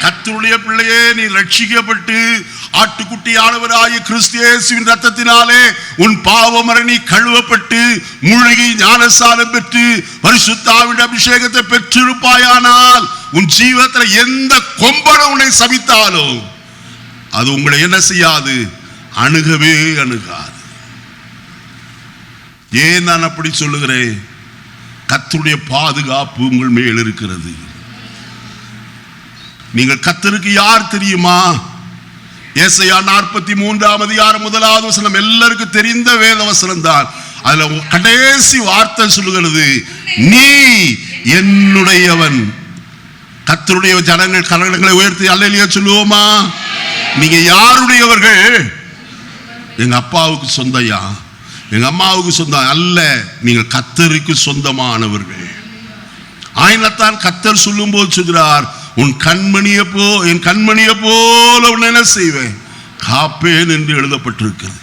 கர்த்தருடைய பிள்ளையே, நீ ரட்சிக்கப்பட்டு ஆட்டுக்குட்டியானவராகிய கிறிஸ்து இயேசுவின் இரத்தத்தினாலே உன் பாவமரணி கழுவப்பட்டு மூழ்கி ஞானஸ்நானம் பெற்று பரிசுத்த ஆவியின் அபிஷேகத்தை பெற்றிருப்பாயானால் உன் ஜீவிதத்தில் எந்த கொம்பனும் உன்னை சபித்தாலும் அது உங்களை என்ன செய்யாது? அணுகவே அணுகாது. ஏன் நான் அப்படி சொல்லுகிறேன்? கர்த்தருடைய பாதுகாப்பு உங்கள் மேல் இருக்கிறது. நீங்கள் கர்த்தருக்கு யார் தெரியுமா? ஏசாயா 43ஆம் அதிகாரம் 1வது வசனம் எல்லாருக்கும் தெரிந்த வேத வசனம் தான். அதுல கடைசி வார்த்தை சொல்லுகிறது, நீ என்னுடையவன். கர்த்தருடைய ஜனங்கள் கரங்களை உயர்த்தி அல்லேலூயா சொல்லுவோமா? நீங்க யாருடையவர்கள்? எங்க அப்பாவுக்கு சொந்தயா, எங்க அம்மாவுக்கு சொந்தம் அல்ல, நீங்கள் கர்த்தருக்கு சொந்தமானவர்கள். ஆயினத்தான் கர்த்தர் சொல்லும் போது சொல்கிறார், உன் கண்மணியை என் கண்மணியை போல உன்னை என்ன செய்வேன்? காப்பேன் என்று எழுதப்பட்டிருக்கிறது.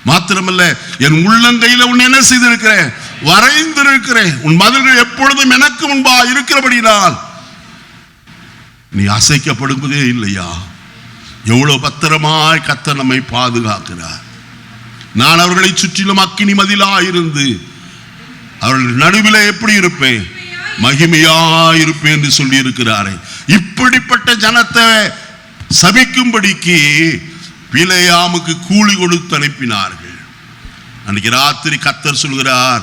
மாத்திரமல்ல, என் உள்ளங்கையில உன்னை என்ன செய்திருக்கிறேன்? வரைந்திருக்கிறேன். உன் மதில்கள் எப்பொழுதும் எனக்கு முன்பா இருக்கிறபடினால் நீ அசைக்கப்படுவதே இல்லையா? எவ்வளவு பத்திரமாய் கர்த்தர் நம்மை பாதுகாக்கிறார். நான் அவர்களை சுற்றிலும் அக்கினி மதிலா இருந்து அவர்கள் நடுவில் எப்படி இருப்பேன்? மகிமையாயிருப்பேன் என்று சொல்லி இருக்கிறாரே. இப்படிப்பட்ட ஜனத்தை சபிக்கும்படிக்கு பிலேயாமுக்கு கூலி கொடுத்து அனுப்பினார்கள். அன்னைக்கு ராத்திரி கர்த்தர் சொல்கிறார்,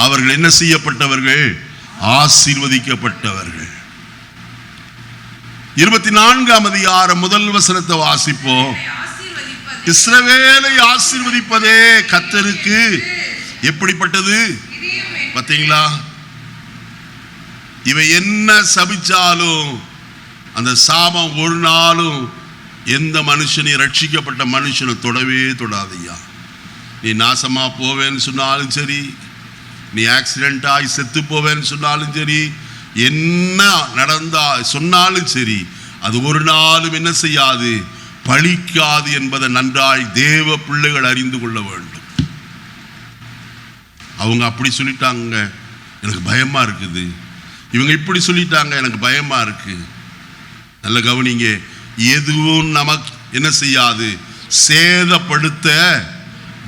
அவர்கள் என்ன செய்யப்பட்டவர்கள்? ஆசீர்வதிக்கப்பட்டவர்கள். 24ஆம் அதிகாரம் 1 வசனத்தை வாசிப்போம். இஸ்ரவேலை ஆசீர்வதிப்பதே கர்த்தருக்கு எப்படிப்பட்டது? பார்த்தீங்களா? இவை என்ன சபிச்சாலும் அந்த சாபம் ஒரு நாளும் எந்த மனுஷனை, ரட்சிக்கப்பட்ட மனுஷனை தொடவே தொடாதையா. நீ நாசமா போவேன்னு சொன்னாலும் சரி, நீ ஆக்சிடென்ட் ஆகி செத்து போவேன்னு சொன்னாலும் சரி, என்ன நடந்தா சொன்னாலும் சரி, அது ஒரு நாளும் என்ன செய்யாது? பழிக்காது என்பதை நன்றாய் தேவ பிள்ளைகள் அறிந்து கொள்ள வேண்டும். அவங்க அப்படி சொல்லிட்டாங்க, எனக்கு பயமா இருக்குது. இவங்க இப்படி சொல்லிட்டாங்க, எனக்கு பயமா இருக்கு. நல்ல கவனிங்க, எதுவும் நமக்கு என்ன செய்யாது? சேதப்படுத்த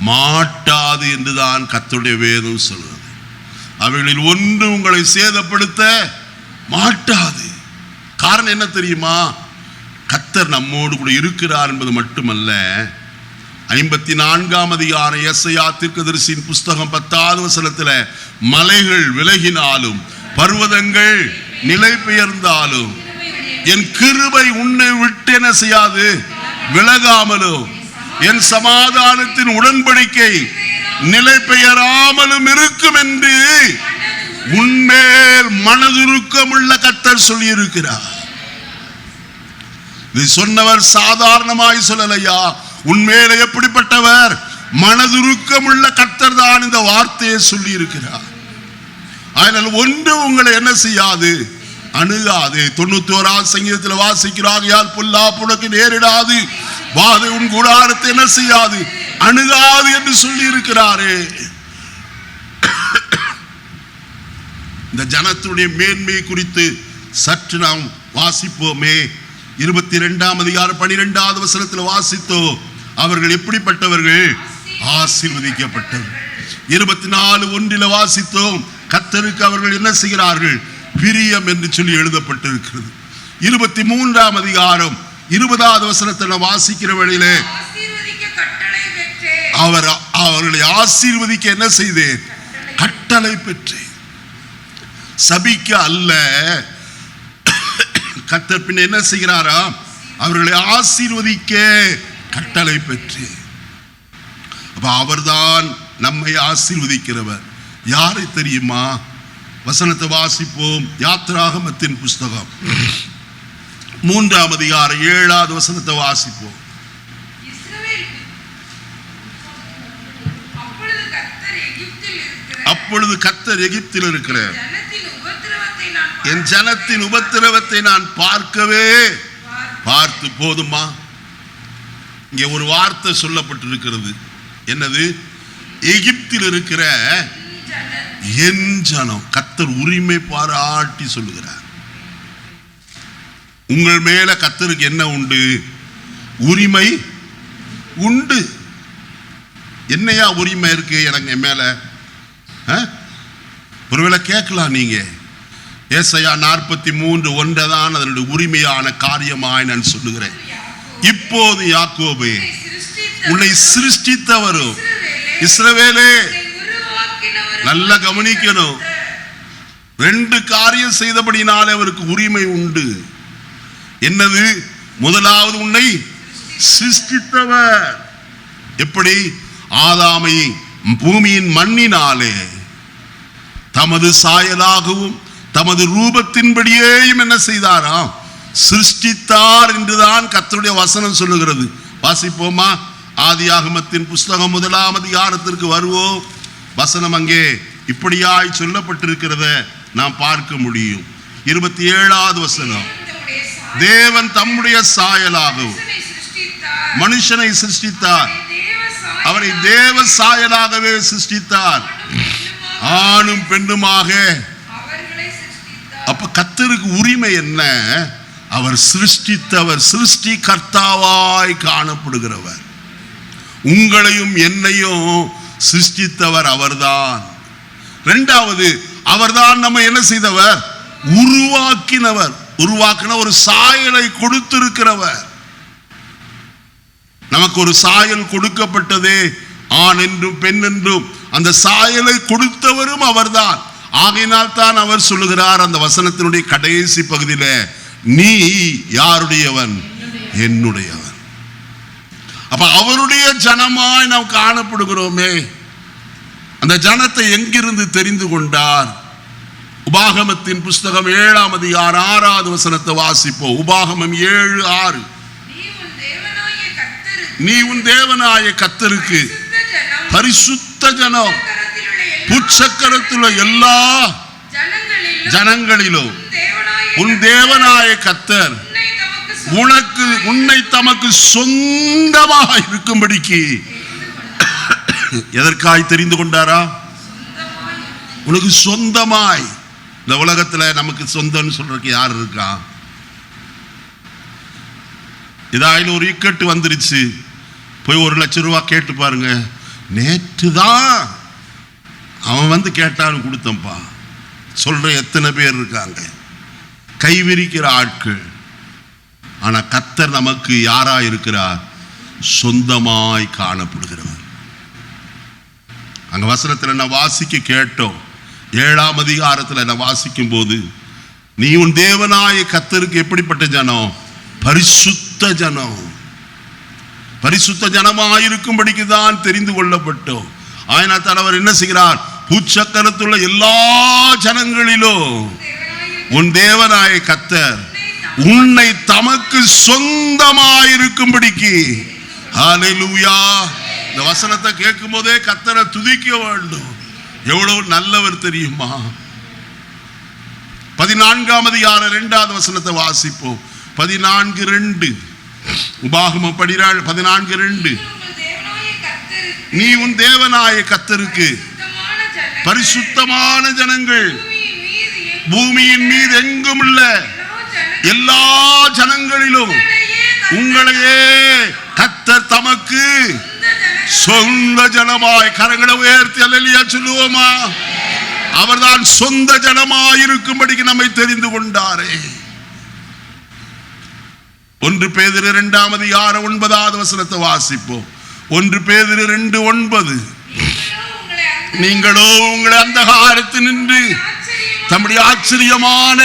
மாட்டாது என்றுதான் கர்த்தருடைய வேதம் சொல்றது. அவைகளில் ஒன்று உங்களை சேதப்படுத்த மாட்டாது. காரணம் என்ன தெரியுமா? கர்த்தர் நம்மோடு கூட இருக்கிறார் என்பது மட்டுமல்ல, 54ஆம் அதிகாரம் எசையா தீர்க்கதரிசியின் புஸ்தகம் 10வது வசனத்தில், மலைகள் விலகினாலும் பர்வதங்கள் நிலை பெயர்ந்தாலும் என் கிருபை உன்னை விட்டு என்ன செய்யாது, விலகாமலும் என் சமாதானத்தின் உடன்படிக்கை நிலை பெயராமலும் இருக்கும் என்று உன்மேல் மனதுருக்கமுள்ள கர்த்தர் சொல்லி இருக்கிறார். இது சொன்னவர் சாதாரணமாய் சொல்லலையா. உன்மேல எப்படிப்பட்டவர்? மனதுருக்கமுள்ள கர்த்தர் தான் இந்த வார்த்தையை சொல்லி இருக்கிறார். அதனால் ஒன்று உங்களை என்ன செய்யாது, அணுகாது. 91ஆம் சங்கீதத்தில் வாசிக்கிறார், பொல்லாப்பு உனக்கு நேரிடாது, வாதை உன் கூடாரத்தை என்ன செய்யாது, அணுகாது என்று சொல்லி இருக்கிறாரே. இந்த ஜனத்துடைய மேன்மை குறித்து சற்று நாம் வாசிப்போமே. 22ஆம் அதிகாரம் 12வது வசனத்தில் வாசித்தோ, அவர்கள் எப்படிப்பட்டவர்கள்? ஆசீர்வதிக்கப்பட்டவர்கள். 24:1 வாசித்தோம், கர்த்தருக்கு அவர்கள் என்ன செய்கிறார்கள்? பிரியம் என்று சொல்லி எழுதப்பட்டிருக்கிறது. 23ஆம் அதிகாரம் 20வது வசனத்தில் வாசிக்கிற வழியிலே, அவர்களை ஆசீர்வதிக்க என்ன செய்தேன்? கட்டளை பெற்றேன். சபிக்க அல்ல. கர்த்தர் பின்ன என்ன செய்கிறாரா? அவர்களை ஆசீர்வதிக்க கட்டளை பெற்றேன். அப்ப அவர்தான் நம்மை ஆசீர்வதிக்கிறவர். யாரை தெரியுமா? வசனத்தை வாசிப்போம். யாத்திராகமத்தின் புஸ்தகம் 3ஆம் அதிகாரம் 7வது வசனத்தை வாசிப்போம். அப்பொழுது கர்த்தர் எகிப்தில் இருக்கிற என் ஜனத்தின் உபத்திரவத்தை நான் பார்க்கவே பார்த்து போதுமா. இங்கே ஒரு வார்த்தை சொல்லப்பட்டிருக்கிறது. என்னது? எகிப்தில் இருக்கிற என் ஜனம். கர்த்தர் உரிமை பாராட்டி சொல்லுகிறார். உங்கள் மேல கர்த்தருக்கு என்ன உண்டு? உரிமை உண்டு. என்னையா உரிமை இருக்கு எனக்கு என் மேல? ஒருவேளை கேட்கலாம் நீங்க, ஏசாயா 43:1 தான் அதனுடைய உரிமையான காரியமாய் நான் சொல்லுகிறேன். இப்போது யாக்கோபே, உன்னை சிருஷ்டித்தவரும் இஸ்ரவேலே, நல்ல கவனிக்கணும், 2 காரியம் செய்தபடினாலே அவருக்கு உரிமை உண்டு. என்னது? முதலாவது, உன்னை சிருஷ்டித்தவர். எப்படி? ஆதாமை பூமியின் மண்ணினாலே தமது சாயலாகவும் தமது ரூபத்தின்படியேயும் என்ன செய்தாராம்? சிருஷ்டித்தார் என்றுதான் கர்த்தருடைய வசனம் சொல்லுகிறது. வாசிப்போமா? ஆதியாகமத்தின் புஸ்தகம் 1ஆம் அதிகாரத்திற்கு வருவோம். வசனம் அங்கே இப்படியாய் சொல்லப்பட்டிருக்கிறத நாம் பார்க்க முடியும். 27வது வசனம், தேவன் தம்முடைய சாயலாகவும் மனுஷனை சிருஷ்டித்தார், அவரை தேவ சாயலாகவே சிருஷ்டித்தார், ஆணும் பெண்ணுமாக. அப்ப கர்த்தருக்கு உரிமை என்ன? அவர் சிருஷ்டித்தவர், சிருஷ்டி கர்த்தாவாய் காணப்படுகிறவர். உங்களையும் என்னையும் சிருஷ்டித்தவர் அவர்தான். 2வது, அவர்தான் நம்ம என்ன செய்தவர்? உருவாக்கினவர். உருவாக்கின ஒரு சாயலை கொடுத்திருக்கிறவர். நமக்கு ஒரு சாயல் கொடுக்கப்பட்டதே, ஆண் என்றும் பெண் என்றும். அந்த சாயலை கொடுத்தவரும் அவர்தான். ஆகையினால் தான் அவர் சொல்லுகிறார் அந்த வசனத்தினுடைய கடைசி பகுதியில, நீ யாருடையவன்? என்னுடையவன். அப்ப அவருடைய ஜனமாய் நாம் காணப்படுகிறோமே. அந்த ஜனத்தை எங்கிருந்து தெரிந்து கொண்டார்? உபாகமத்தின் புஸ்தகம் 7ஆம் அதிகாரம் 6வது வசனத்தை வாசிப்போம். உபாகமம் 7:6, நீ உன் தேவனாய கர்த்தருக்கு பரிசுத்த ஜனம், புச்சக்கரத்துள்ள எல்லா ஜனங்களிலும் உன் தேவனாய கர்த்தர் உன்னை தமக்கு சொந்தமாக இருக்கும்படிக்கு எதற்காய் தெரிந்து கொண்டாரா? உனக்கு சொந்தமாய். இந்த உலகத்துல நமக்கு சொந்தம்னு சொல்றதுக்கு யார் இருக்கா? இதாயில ஒரு இக்கட்டு வந்துருச்சு, போய் 1 லட்சம் ரூபாய் கேட்டு பாருங்க. நேற்று தான் அவன் வந்து கேட்டாலும் கொடுத்தம்பா. சொல்ற எத்தனை பேர் இருக்காங்க கைவிரிக்கிற ஆட்கள். ஆனா கர்த்தர் நமக்கு யாரா இருக்கிறார்? சொந்தமாய் காணப்படுகிறவர். அங்க வசனத்துல நான் வாசிக்க கேட்டோம். 7ஆம் அதிகாரத்துல நான் வாசிக்கும் போது, நீ உன் தேவனாய கர்த்தருக்கு எப்படிப்பட்ட ஜனம்? பரிசுத்த ஜனம். பரிசுத்த ஜனமாயிருக்கும்படிக்கு தான் தெரிந்து கொள்ளப்பட்டோம். ஆயினாத்தான் அவர் என்ன செய்கிறார்? பூச்சக்கரத்துள்ள எல்லா ஜனங்களிலும் உன் தேவனாய கர்த்தர் உன்னை தமக்கு சொந்தமாயிருக்கும்படிக்கு. ஹல்லேலூயா. இந்த வசனத்தை கேட்கும் போதே கர்த்தரை துதிக்க வேண்டும். எவ்வளவு நல்லவர் தெரியுமா? 14ஆம் அதிகாரம் 2வது வசனத்தை வாசிப்போம். 14:2 உபாகமம் 14:2 நீ உன் தேவனாய கர்த்தருக்கு பரிசுத்தமான ஜனங்கள், பூமியின் மீது எங்கும் உள்ள எல்லா ஜனங்களிலும் உங்களையே கர்த்தர் தமக்கு சொந்த ஜனமாய். கரங்களை உயர்த்தி அல்லேலூயா சொல்லுவோமா? அவர்தான் சொந்த ஜனமாய் இருக்கும்படிக்கு நம்மை தெரிந்து கொண்டாரே. 1 பேதுரு 2ஆம் அதிகாரம் 9வது வசனத்தை வாசிப்போம். 1 பேதுரு 2:9 நீங்களோ உங்களை அந்தகாரத்தில் நின்று தம்முடைய ஆச்சரியமான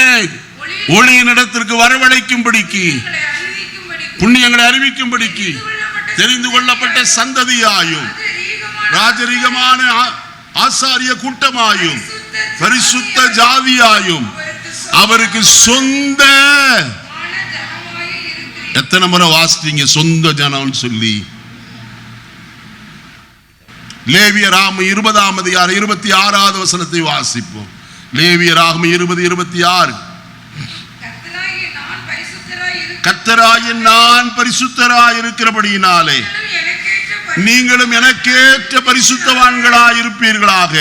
ஒளியின் இடத்திற்கு வரவழைக்கும்படிக்கு, புண்ணியங்களை அறிவிக்கும்படிக்கு தெரிந்து கொள்ளப்பட்ட சந்ததியாயும் ராஜரீகமான ஆசாரிய கூட்டமாயும் பரிசுத்த ஜாதியாயும் அவருக்கு சொந்த. எத்தனை முறை வாசித்தீங்க சொந்த ஜனம் சொல்லி? லேவியராகமம் 20ஆம் அதிகாரம் 26வது வசனத்தை வாசிப்போம். லேவியராகமம் 20:26 கர்த்தராகிய நான் பரிசுத்தராய் இருக்கிறபடியினாலே நீங்களும் எனக்கேற்ற பரிசுத்தவான்களாய் இருப்பீர்களாக.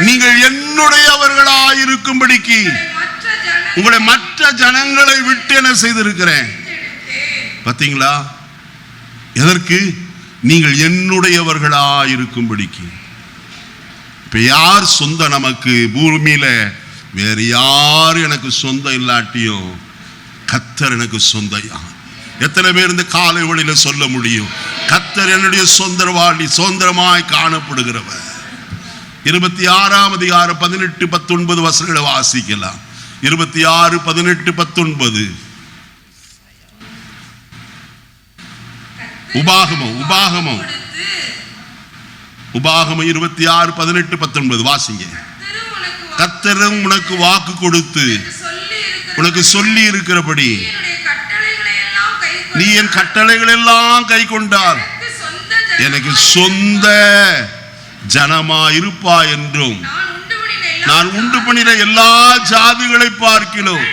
நீங்கள் என்னுடையவர்களாய் இருக்கும்படிக்கு உங்களை மற்ற ஜனங்களை விட்டு என்ன செய்திருக்கிறேன். பார்த்தீங்களா? எதற்கு? நீங்கள் என்னுடையவர்களாய் இருக்கும்படிக்கு. இப்ப யார் சொந்த நமக்கு பூமியில? வேறு யார் எனக்கு சொந்தம் இல்லாட்டியும் கர்த்தர் எனக்கு சொந்தையா. எத்தனை பேர் இந்த காலை வழியில சொல்ல முடியும்? கர்த்தர் என்னுடைய சொந்தரவாளி, சொந்தமாய் காணப்படுகிறவர். 26ஆம் அதிகாரம் 18-19 வசனங்களை வாசிக்கலாம். 26:18-19 உபாகமம் 26:18-19 வாசிங்க. கர்த்தரும் உனக்கு வாக்கு கொடுத்து உனக்கு சொல்லி இருக்கிறபடி நீ என் கட்டளைகள் எல்லாம் கை கொண்டால் எனக்கு சொந்த ஜனமா இருப்பா என்றும் நான் உண்டு பண்ணின எல்லா ஜாதிகளை பார்க்கிலும்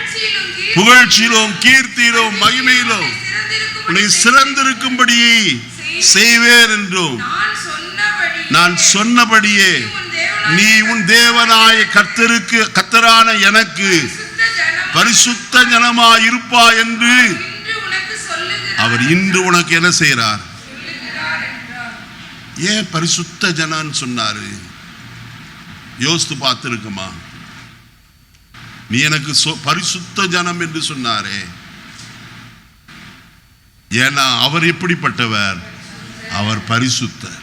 புகழ்ச்சியிலும் கீர்த்தியிலும் மகிமையிலும் உன்னை சிறந்திருக்கும்படி செய்வேன் என்றும் நான் சொன்னபடியே நீ உன் தேவனாய கர்த்தரான எனக்கு பரிசுத்த ஜனமாய் இருப்பா என்று அவர் இன்று உனக்கு என்ன செய்கிறார்? ஏன் பரிசுத்த ஜனம்னு சொன்னாரு? யோசித்து பார்த்திருக்குமா? நீ எனக்கு பரிசுத்த ஜனம் என்று சொன்னாரே. ஏன்னா அவர் எப்படிப்பட்டவர்? அவர் பரிசுத்தர்.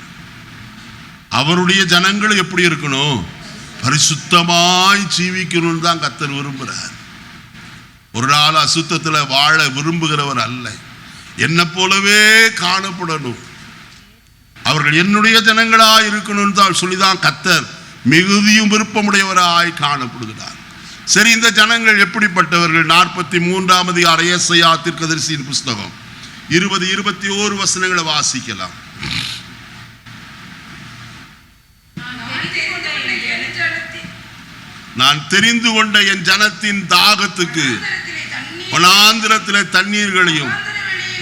அவருடைய ஜனங்கள் எப்படி இருக்கணும்? பரிசுத்தமாய் ஜீவிக்கணும்னு தான் கர்த்தர் விரும்புகிறார். ஒரு நாள் அசுத்தத்தில் வாழ விரும்புகிறவர் அல்ல. என்ன போலவே காணப்படணும். அவர்கள் என்னுடைய ஜனங்களாய் இருக்கணும்னு தான் சொல்லிதான் கர்த்தர் மிகுதியும் விருப்பமுடையவராய் காணப்படுகிறார். சரி, இந்த ஜனங்கள் எப்படிப்பட்டவர்கள்? 43ஆம் அதிகாரம் ஏசாயா தீர்க்கதரிசியின் புஸ்தகம் 20-21 வசனங்களை வாசிக்கலாம். நான் தெரிந்து கொண்ட என் ஜனத்தின் தாகத்துக்கு வனாந்திரத்திலே தண்ணீர்களையும்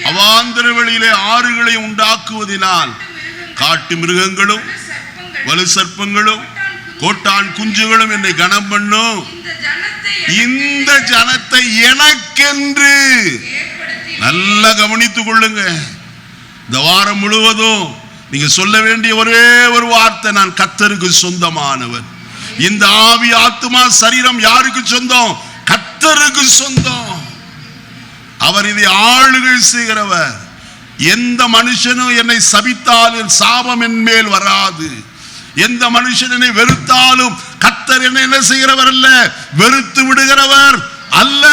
அவாந்திர வெளியிலே ஆறுகளையும் உண்டாக்குவதினால் காட்டு மிருகங்களும் வலு சர்ப்பங்களும் கோட்டான் குஞ்சுகளும் என்னை கனம் பண்ணும். இந்த ஜனத்தை எனக்கென்று நல்லா கவனித்துக் கொள்ளுங்க. இந்த வாரம் முழுவதும் நீங்க சொல்ல வேண்டிய ஒரே ஒரு வார்த்தை, நான் கர்த்தருக்கு சொந்தமானவர். இந்த ஆவி ஆத்துமா சரீரம் யாருக்கு சொந்தம்? கர்த்தருக்கு சொந்தம். அவர் இதை ஆளுகை செய்கிறவர். எந்த மனுஷனும் என்னை சபித்தாலும் சாபம் என் மேல் வராது. எந்த மனுஷன் என்னை வெறுத்தாலும் கர்த்தர் என்னை என்ன செய்கிறவர் அல்ல, வெறுத்து விடுகிறவர் அல்ல.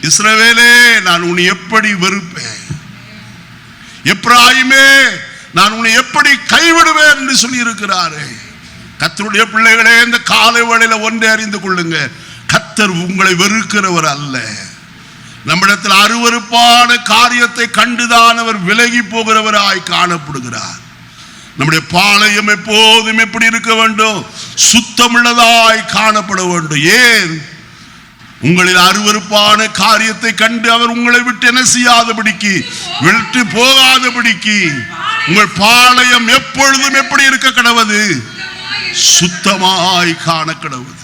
இஸ்ரவேலே, நான் உன்னை எப்படி வெறுப்பேன், எப்பிராயீமே நான் உன்னை எப்படி கைவிடுவேன் என்று சொல்லி இருக்கிறாரே. கர்த்தருடைய பிள்ளைகளே, இந்த காலை வேளையில ஒன்றை அறிந்து கொள்ளுங்க, கர்த்தர் உங்களை வெறுக்கிறவர் அல்ல. நம்மிடத்தில் அருவருப்பான காரியத்தை கண்டுதான் அவர் விலகி போகிறவராய் காணப்படுகிறார். நம்முடைய பாளையம் எப்போதும் எப்படி இருக்க வேண்டும்? சுத்தமுள்ளதாய் காணப்பட வேண்டும். ஏன்? உங்களில் அருவருப்பான காரியத்தை கண்டு அவர் உங்களை விட்டு என்ன செய்யாதபடிக்கு, விட்டு போகாதபடிக்கு உங்கள் பாளையம் எப்பொழுதும் எப்படி இருக்க கடவது? சுத்தமாய் காண கடவுது.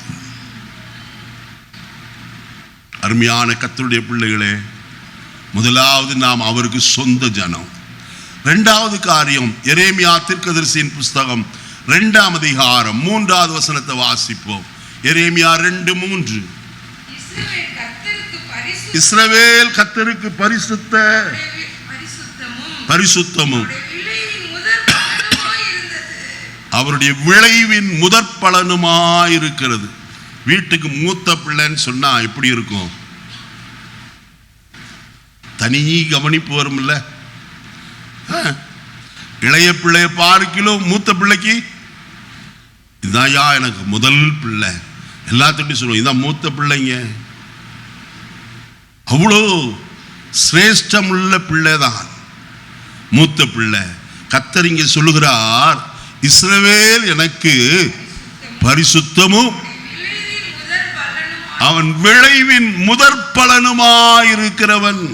அருமையான கர்த்தருடைய பிள்ளைகளே, முதலாவது நாம் அவருக்கு சொந்த ஜனம். இரண்டாவது காரியம், எரேமியா தீர்க்கதரிசியின் புஸ்தகம் 2ஆம் அதிகாரம் 3வது வசனத்தை வாசிப்போம். எரேமியா 2:3. இஸ்ரவேல் கர்த்தருக்கு பரிசுத்தமும் அவருடைய விளைவின் முதற் பலனுமாயிருக்கிறது. வீட்டுக்கு மூத்த பிள்ளைன்னு சொன்னா எப்படி இருக்கும்? தனி கவனிப்பு வரும் இல்ல? இளைய பிள்ளைய பார்க்கிலும் மூத்த பிள்ளைக்கு இதாயா எனக்கு முதல் பிள்ளை, எல்லாத்திட்டையும் சொல்லுவோம் இதான் மூத்த பிள்ளைங்க. அவ்வளோ சிரேஷ்டம் உள்ள பிள்ளைதான் மூத்த பிள்ளை. கர்த்தர் இங்கே சொல்லுகிறார், இஸ்ரவேல் எனக்கு பரிசுத்தமும் அவன் விளைவின் முதற் பலனுமாயிருக்கிறவன்.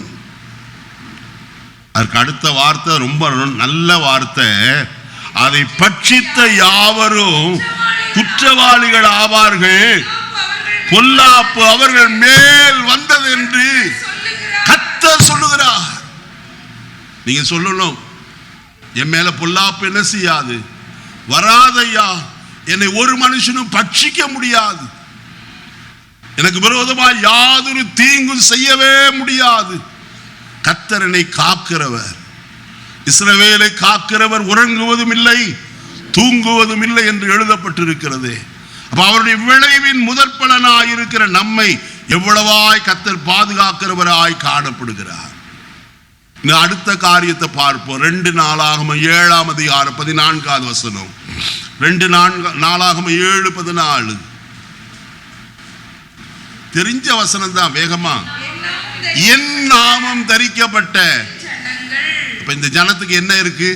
அதற்கு அடுத்த வார்த்தை ரொம்ப நல்ல வார்த்தை, அதை பட்சித்த யாவரும் குற்றவாளிகள் ஆவார்கள், பொல்லாப்பு அவர்கள் மேல் வந்தது என்று கர்த்தர் சொல்லுகிறார். நீங்க சொல்லணும், என் மேல பொல்லாப்பு என்ன செய்யாது, வராதையா, என்னை ஒரு மனுஷனும் பட்சிக்க முடியாது, எனக்கு விரோதமாக யாதொரு தீங்கும் செய்யவே முடியாது. கர்த்தர் என்னை காக்கிறவர், இஸ்ரவேலை காக்கிறவர் உறங்குவதும் இல்லை தூங்குவதும் இல்லை என்று எழுதப்பட்டிருக்கிறது. அப்ப அவருடைய விளைவின் முதற் பலனாயிருக்கிற நம்மை எவ்வளவாய் கர்த்தர் பாதுகாக்கிறவராய் காணப்படுகிறார். அடுத்த காரியத்தை பார்ப்போம். 2 நாளாகமம் 7ஆம் அதிகாரம் 14வது வசனம். 2 நாளாகமம் 7:14. தெரிஞ்ச வசனம் தான், வேகமா. என் நாமம் தரிக்கப்பட்ட, இப்ப இந்த ஜனத்துக்கு என்ன இருக்கு?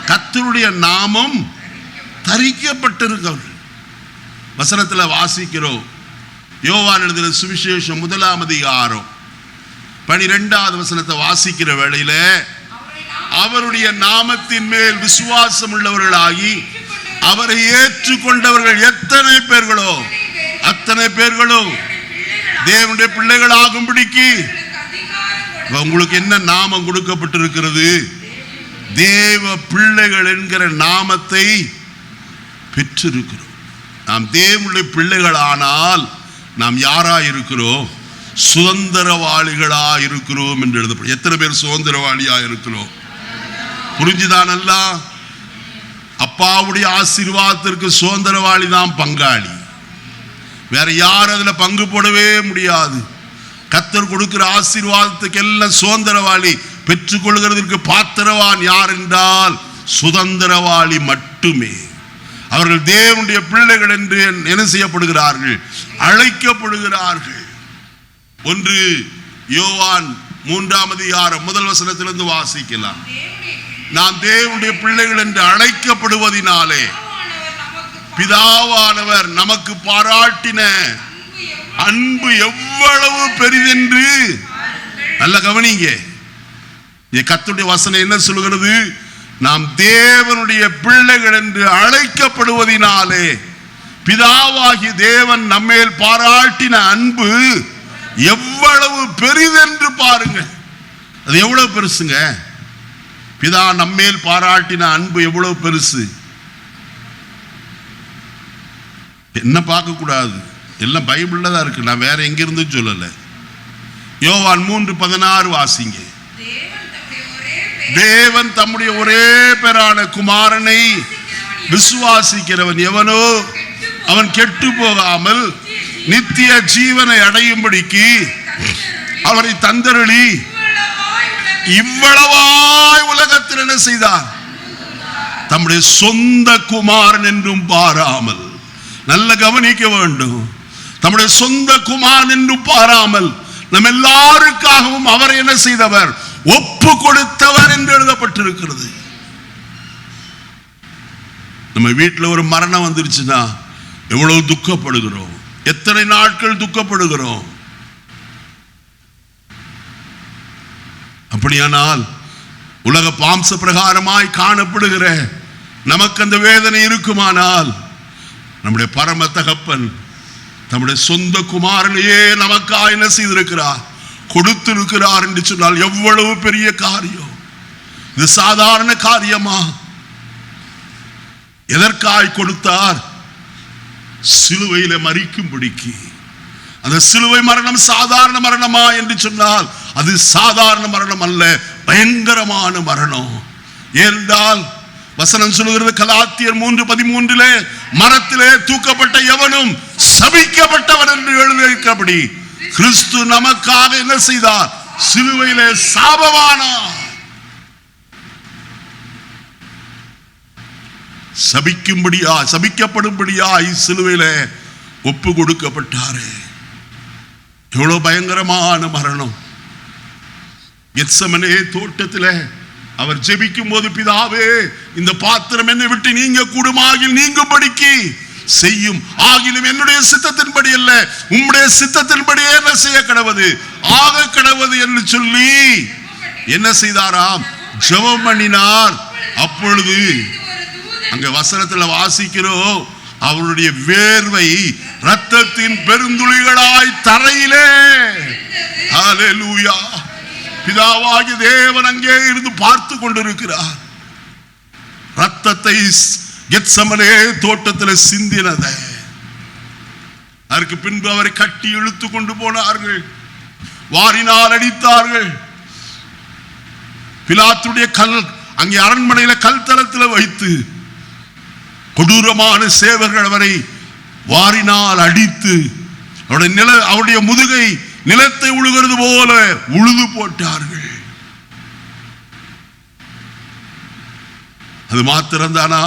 கர்த்தருடைய நாமம் தரிக்கப்பட்டிருக்கிறது. வசனத்துல வாசிக்கிறோம். யோவான் எழுதின சுவிசேஷம் 1ஆம் அதிகாரம் 12வது வசனத்தை வாசிக்கிற வேளையில, அவருடைய நாமத்தின் மேல் விசுவாசம் உள்ளவர்களாகி அவரை ஏற்றுக்கொண்டவர்கள் எத்தனை பேர்களோ அத்தனை பேர்களும் தேவனுடைய பிள்ளைகளாகும்படிக்கு உங்களுக்கு என்ன நாமம் கொடுக்கப்பட்டிருக்கிறது? தேவ பிள்ளைகள் என்கிற நாமத்தை பெற்றிருக்கிறோம். நாம் தேவனுடைய பிள்ளைகள் ஆனால் நாம் யாரா இருக்கிறோம்? சுதந்திரவாளிகளா இருக்கிறோம் என்று எழுதப்படும். எத்தனை பேர் சுதந்திரவாளியா இருக்கிறோம்? புரிஞ்சுதான்? அல்ல, அப்பாவுடைய ஆசீர்வாதத்திற்கு சுதந்திரவாளி தான் பங்காளி. வேற யாரும் அதுல பங்கு போடவே முடியாது. கர்த்தர் கொடுக்கிற ஆசீர்வாதத்துக்கு எல்லாம் சுதந்திரவாளி. பெற்றுக்கொள்கிறதற்கு பாத்திரவான் யார் என்றால் சுதந்திரவாளி மட்டுமே. அவர்கள் தேவனுடைய பிள்ளைகள் என்று என்ன செய்யப்படுகிறார்கள்? அழைக்கப்படுகிறார்கள். 1 யோவான் 3ஆம் அதிகாரம் 1 வசனத்திலிருந்து வாசிக்கலாம். நாம் தேவனுடைய பிள்ளைகள் என்று அழைக்கப்படுவதினாலே பிதாவானவர் நமக்கு பாராட்டின அன்பு எவ்வளவு பெரிதென்று. நல்ல கவனிங்க, கர்த்தருடைய வசனம் என்ன சொல்கிறது? நாம் தேவனுடைய பிள்ளைகள் என்று அழைக்கப்படுவதினாலே பிதாவாகிய தேவன் நம்மேல் பாராட்டின அன்பு எவ்வளவு பெரிதென்று பாருங்க. அது எவ்வளவு பெருசுங்க? பிதா நம்மேல் பாராட்டின அன்பு எவ்வளவு பெருசு. என்ன பார்க்க கூடாது, எல்லாம் பைபிள்ல தான் இருக்கு, நான் வேற எங்கிருந்து சொல்லல. யோவான் 3:16 வாசிங்க. தேவன் தம்முடைய ஒரே பேரான குமாரனை விசுவாசிக்கிறவன் எவனோ அவன் கெட்டு போகாமல் நித்திய ஜீவனை அடையும்படிக்கு அவரை தந்தருளி இவ்வளவாய் உலகத்தில் என்ன செய்தார்? தம்முடைய சொந்த குமாரன் என்றும் பாராமல், நல்ல கவனிக்க வேண்டும், தம்முடைய சொந்த குமாரன் என்றும் பாராமல் நம் எல்லாருக்காகவும் அவர் என்ன செய்தவர்? ஒப்பு கொடுத்தவர் என்று எழுதப்பட்டிருக்கிறது. நம்ம வீட்டில் ஒரு மரணம் வந்துருச்சுன்னா எவ்வளவு துக்கப்படுகிறோம், எத்தனை நாட்கள் துக்கப்படுகிறோம். அப்படியானால் உலக பாம்ச பிரகாரமாய் காணப்படுகிற நமக்கு அந்த வேதனை இருக்குமானால், நம்முடைய பரம தகப்பன் நம்முடைய சொந்த குமாரனையே நமக்காக என்ன செய்திருக்கிறார்? கொடுத்திருக்கிறார் என்று சொன்னால் எவ்வளவு பெரிய காரியம். இது சாதாரண காரியமா? எதற்காய் கொடுத்தார்? சிலுவையில மரிக்கும்படிக்கு. அந்த சிலுவை மரணம் சாதாரண மரணமா என்று சொன்னால் அது சாதாரண மரணம் அல்ல, பயங்கரமான மரணம். ஏனென்றால் வசனம் சொல்லுகிறது, கலாத்தியர் 3:13 மரத்திலே தூக்கப்பட்ட எவனும் சபிக்கப்பட்டவன் என்று எழுதியிருக்கிறபடி கிறிஸ்து நமக்காக என்ன செய்தார்? சிலுவையிலே சாபமானார். சபிக்கப்படும்படியாய் சிலுவையிலே ஒப்பு கொடுக்கப்பட்டாரே. எவ்வளவு பயங்கரமான மரணம். கெத்செமனே தோட்டத்திலே அவர் ஜெபிக்கும் போது, பிதாவே இந்த பாத்திரம் என்னை விட்டு நீங்க கூடுமாகில் நீங்கும்படிக்கு செய்யும், ஆகிலும் என்னுடைய சித்தத்தின்படி அல்ல உம்முடைய சித்தத்தின்படியே என்ன செய்ய கடவது, ஆக கடவது என்று சொல்லி என்ன செய்தாராம்? ஜெபம் பண்ணினார். அப்பொழுது அங்க வசனத்துல வாசிக்கிறோம், அவருடைய வேர்வை இரத்தத்தின் பெருந்துளிகளாய் தரையிலே. ஹல்லேலூயா. பிதாவாகிய தேவன் அங்கே இருந்து பார்த்து கொண்டிருக்கிறார். ரத்தத்தை கெத்செமனே தோட்டத்தில் சிந்தினதை. அதற்கு பின்பு அவரை கட்டி இழுத்து கொண்டு போனார்கள், வாரினால் அடித்தார்கள். பிலாத்துடைய கல் அங்கே அரண்மனையில கல் தளத்தில் வைத்து கொடூரமான சேவர்கள் அவரை வாரினால் அடித்து அவருடைய முதுகை நிலத்தை உழுகிறது போல உழுது போட்டார்கள். அது மாத்திரம்தானா?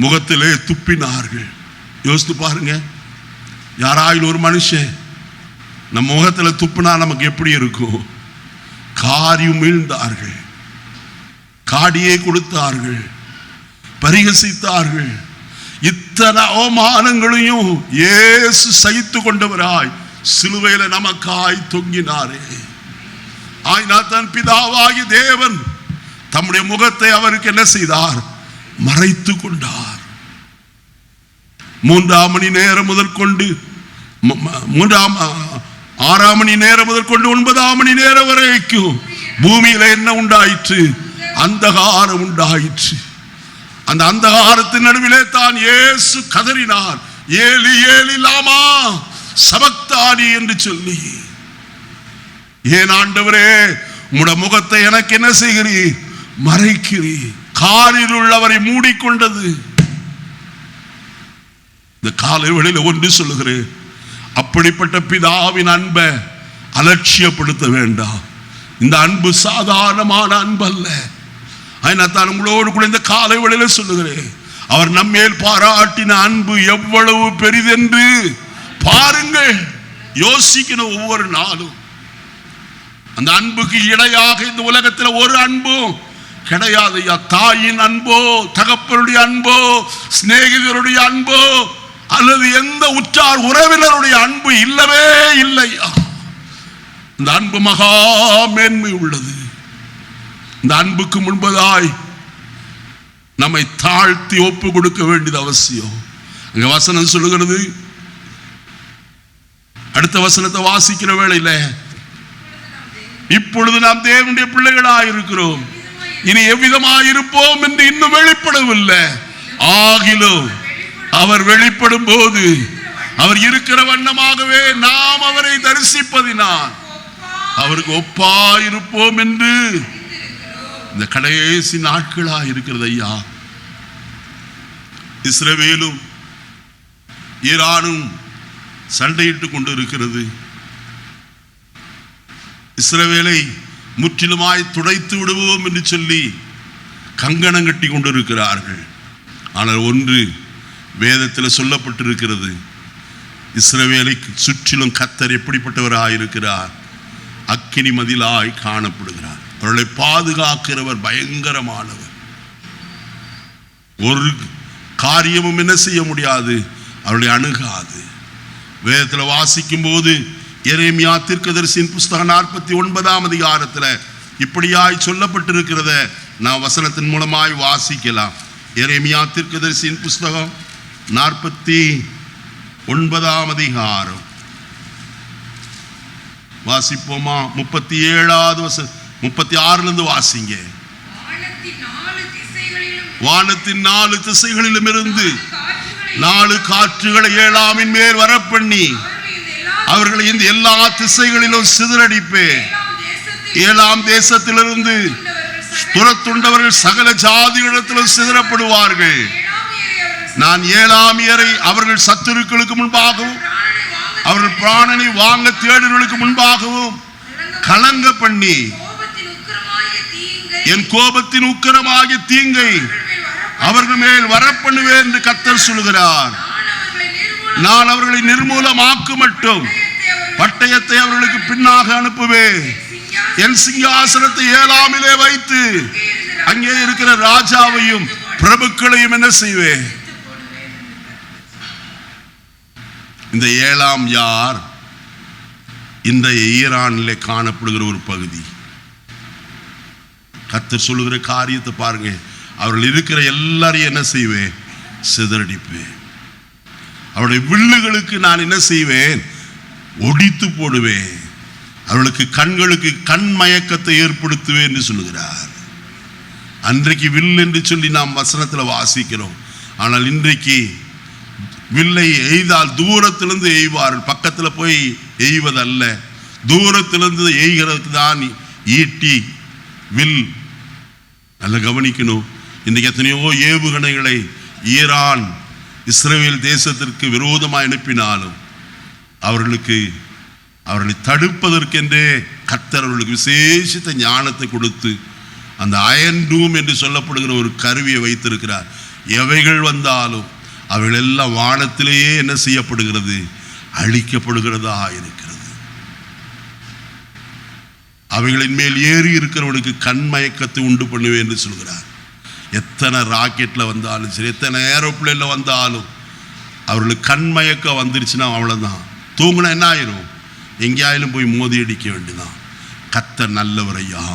முகத்திலே துப்பினார்கள். யோசித்து பாருங்க, யாராயில் ஒரு மனுஷன் நம்ம முகத்துல துப்புனா நமக்கு எப்படி இருக்கும்? காரியம் வீழ்ந்தார்கள், காடியை கொடுத்தார்கள், பரிகசித்தார்கள். இத்தனை அவமானங்களையும் இயேசு சகித்து கொண்டவராய் சிலுவையில நமக்காய் தொங்கினாரே. ஆயினாத்தான் பிதாவாகி தேவன் தம்முடைய முகத்தை அவருக்கு என்ன செய்தார்? மறைத்து கொண்டார். 3 மணி நேரம் முதற்கொண்டு 6 மணி நேரம் முதற்கொண்டு 9 மணி நேரம் வரைக்கும் பூமியில என்ன உண்டாயிற்று? அந்தகாரம் உண்டாயிற்று. அந்த அந்தகாரத்தின் நடுவிலே தான் இயேசு கதறினார், ஏலி ஏலி லாமா சபக்தானி என்று சொல்லி. ஏன் ஆண்டவரே உம்முடைய முகத்தை எனக்கு என்ன செய்கிறீர்? மறைக்கிறீர். காரில் உள்ளவரை மூடிக்கொண்டது. இந்த காலை வேளையில ஒன்று சொல்லுகிறேன், அப்படிப்பட்ட பிதாவின் அன்பை அலட்சியப்படுத்த வேண்டாம். இந்த அன்பு சாதாரணமான அன்பு அல்ல. நான் உங்களோடு கூட இந்த காலை வேளையில சொல்லுகிறேன், அவர் நம்மேல் பாராட்டின அன்பு எவ்வளவு பெரிதென்று பாருங்கள். யோசிக்கணும் ஒவ்வொரு நாளும். அந்த அன்புக்கு இடையாக இந்த உலகத்தில் ஒரு அன்பும் கிடையாது. தாயின் அன்போ, தகப்பனுடைய அன்போ, சிநேகிதருடைய அன்போ, அல்லது எந்த உற்றார் உறவினருடைய அன்பு இல்லவே இல்லையா. இந்த அன்பு மகா மேன்மை உள்ளது. இந்த அன்புக்கு முன்பதாய் நம்மை தாழ்த்தி ஒப்பு கொடுக்க வேண்டியது அவசியம். அங்க வசனம் சொல்லுகிறது, அடுத்த வசனத்தை வாசிக்கிற வேளையில, இப்பொழுது நாம் தேவனுடைய பிள்ளைகளாய் இருக்கிறோம், இனி எவ்விதமாயிருப்போம் என்று இன்னும் வெளிப்படவில்லை. ஆகிலும் அவர் வெளிப்படும் போது அவர் இருக்கிற வண்ணமாகவே நாம் அவரை தரிசிப்பதினால் அவருக்கு ஒப்பாயிருப்போம் என்று இந்த கடைசி நாட்களா இருக்கிறது. ஐயா, இஸ்ரவேலும் ஈரானும் சண்டையிட்டுக் கொண்டு இருக்கிறது. இஸ்ரவேலை முற்றிலுமாய் துடைத்து விடுவோம் என்று சொல்லி கங்கணம் கட்டி கொண்டிருக்கிறார்கள். ஆனால் ஒன்று வேதத்தில் சொல்லப்பட்டிருக்கிறது, இஸ்ரவேலை சுற்றிலும் கர்த்தர் எப்படிப்பட்டவராயிருக்கிறார்? அக்கினி மதிலாய் காணப்படுகிறார். அவர்களை பாதுகாக்கிறவர் பயங்கரமானவர். ஒரு காரியமும் என்ன செய்ய முடியாது, அவர்களை அணுகாது. வேதத்தில் வாசிக்கும் போது எரேமியா தீர்க்கதரிசியின் புஸ்தகம் 49ஆம் அதிகாரத்தில் இப்படியாய் சொல்லப்பட்டிருக்கிறத நான் வசனத்தின் மூலமாய் வாசிக்கலாம். எரேமியா தீர்க்கதரிசியின் புஸ்தகம் 49ஆம் அதிகாரம் வாசிப்போமா? 37வது வசனம் 36லிருந்து வாசிங்க. வானத்தின் 4 திசைகளிலும் இருந்து 4 காற்றுகளை ஏழாமின் மேல் வரப்பண்ணி அவர்களை இந்த எல்லா திசைகளிலும் சிதறடிப்பேன். 7ஆம் தேசத்திலிருந்து துரத்துண்டவர்கள் சகல ஜாதிகளிடத்திலும் சிதறப்படுவார்கள். நான் 7ஆமியரை அவர்கள் சத்துருக்களுக்கு முன்பாகவும் அவர்கள் பிராணனை வாங்க தேடுகளுக்கு முன்பாகவும் கலங்க பண்ணி என் கோபத்தின் உக்கிரமாகிய தீங்கை அவர்கள் மேல் வரப்பண்ணுவேன் என்று கர்த்தர் சொல்கிறார். நான் அவர்களை நிர்மூலமாக்கு மட்டும் பட்டயத்தை அவர்களுக்கு பின்னாக அனுப்புவேன். என் சிங்காசனத்தை ஏலாமிலே வைத்து அங்கே இருக்கிற ராஜாவையும் பிரபுக்களையும் என்ன செய்வேன்? இந்த ஏலாம் யார்? இந்த ஈரானிலே காணப்படுகிற ஒரு பகுதி. கர்த்தர் சொல்லுகிற காரியத்தை பாருங்க. அவர்கள் இருக்கிற எல்லாரையும் என்ன செய்வேன்? சிதறடிப்பேன். அவருடைய வில்லுகளுக்கு நான் என்ன செய்வேன்? ஒடித்து போடுவேன். அவர்களுக்கு கண்களுக்கு கண் மயக்கத்தை ஏற்படுத்துவேன் என்று சொல்லுகிறார். அன்றைக்கு வில் என்று சொல்லி நாம் வசனத்தில் வாசிக்கிறோம். ஆனால் இன்றைக்கு வில்லை எய்தால் தூரத்திலிருந்து எய்வார்கள், பக்கத்தில் போய் எய்வதல்ல. தூரத்திலிருந்து எய்கிறதுக்கு தான் ஈட்டி வில். நல்ல கவனிக்கணும். இன்றைக்கு எத்தனையோ ஏவுகணைகளை ஈரான் இஸ்ரவேல் தேசத்திற்கு விரோதமாக அனுப்பினாலும் அவர்களை தடுப்பதற்கென்றே கர்த்தர் அவர்களுக்கு விசேஷித்த ஞானத்தை கொடுத்து அந்த அயன் டூம் என்று சொல்லப்படுகிற ஒரு கருவியை வைத்திருக்கிறார். எவைகள் வந்தாலும் அவைகள் எல்லாம் வானத்திலேயே என்ன செய்யப்படுகிறது? அழிக்கப்படுகிறதா இருக்கிறது. அவைகளின் மேல் ஏறி இருக்கிறவனுக்கு கண்மயக்கத்தை உண்டு பண்ணுவேன் என்று சொல்கிறார். எத்தனை ராக்கெட்ல வந்தாலும் சரி, எத்தனை ஏரோப்ளேன்ல வந்தாலும் அவர்களுக்கு கண்மயக்கம் வந்துருச்சுன்னா அவ்வளவுதான். தூங்குனா என்ன ஆயிரும்? எங்கேயாயிலும் போய் மோதி அடிக்க வேண்டியதான். கர்த்தர் நல்லவர் ஐயா.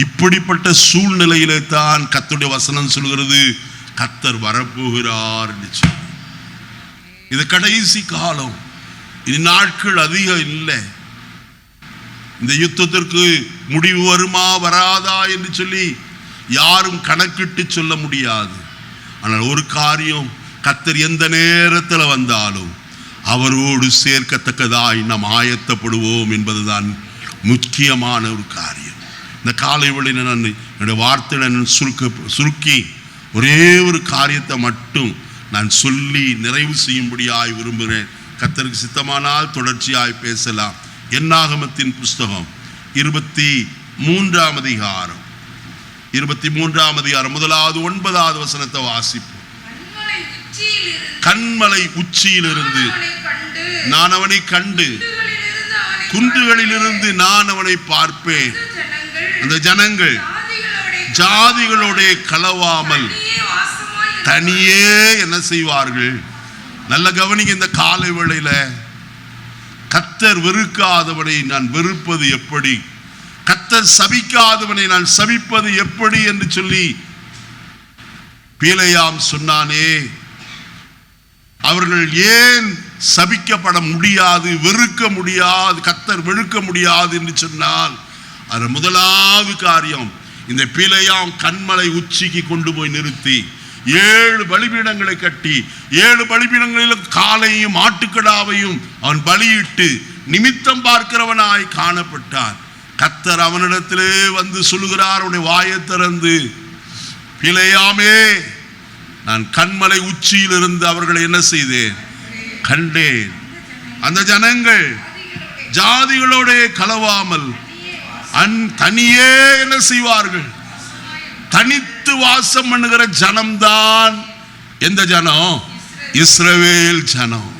இப்படிப்பட்ட சூழ்நிலையிலே தான் கர்த்தருடைய வசனம் சொல்கிறது, கர்த்தர் வரப்போகிறார். இது கடைசி காலம். இனி நாட்கள் அதிகம் இல்லை. இந்த யுத்தத்திற்கு முடிவு வருமா வராதா என்று சொல்லி யாரும் கணக்கிட்டு சொல்ல முடியாது. ஆனால் ஒரு காரியம், கர்த்தர் எந்த நேரத்தில் வந்தாலும் அவரோடு சேர்க்கத்தக்கதாய் நாம் ஆயத்தப்படுவோம் என்பதுதான் முக்கியமான ஒரு காரியம். இந்த காலை வேளையில் நான் என்னுடைய வார்த்தையை சுருக்கி ஒரே ஒரு காரியத்தை மட்டும் நான் சொல்லி நிறைவு செய்யும்படியாய் விரும்புகிறேன். கர்த்தருக்கு சித்தமானால் தொடர்ச்சியாய் பேசலாம். என்னாகமத்தின் புஸ்தகம் 23ஆம் அதிகாரம் முதலாவது 9வது வசனத்தை வாசிப்போம். கண்மலை உச்சியிலிருந்து நான் அவனை கண்டு குன்றுகளிலிருந்து நான் அவனை பார்ப்பேன். அந்த ஜனங்கள் ஜாதிகளோட கலவாமல் தனியே என்ன செய்வார்கள்? நல்ல கவனிங்க. இந்த காலை வேளையில கர்த்தர் வெறுக்காதவனை நான் வெறுப்பது எப்படி, கர்த்தர் சபிக்காதவனை நான் சபிப்பது எப்படி என்று சொல்லி பீலேயாம் சொன்னானே. அவர்கள் ஏன் சபிக்கப்பட முடியாது, வெறுக்க முடியாது, கர்த்தர் வெறுக்க முடியாது என்று சொன்னால் அது முதலாவது காரியம், இந்த பிலேயாம் கன்மலை உச்சிக்கு கொண்டு போய் நிறுத்தி 7 பலிபீடங்களை கட்டி 7 பலிபீடங்களிலும் காளையும் ஆட்டுக்கடாவையும் அவன் பலியிட்டு நிமித்தம் பார்க்கிறவனாய் காணப்பட்டான். கர்த்தர் அவனிடத்திலே வந்து சொல்லுகிறார், அவனுடைய வாயை திறந்து, பிலேயாமே, நான் கன்மலை உச்சியில் இருந்து அவர்களை என்ன செய்தேன்? கண்டேன். அந்த ஜனங்கள் ஜாதிகளோட கலவாமல் தனியே என்ன செய்வார்கள்? தனித்து வாசம் பண்ணுகிற ஜனம்தான் எந்த ஜனம்? இஸ்ரவேல் ஜனம்.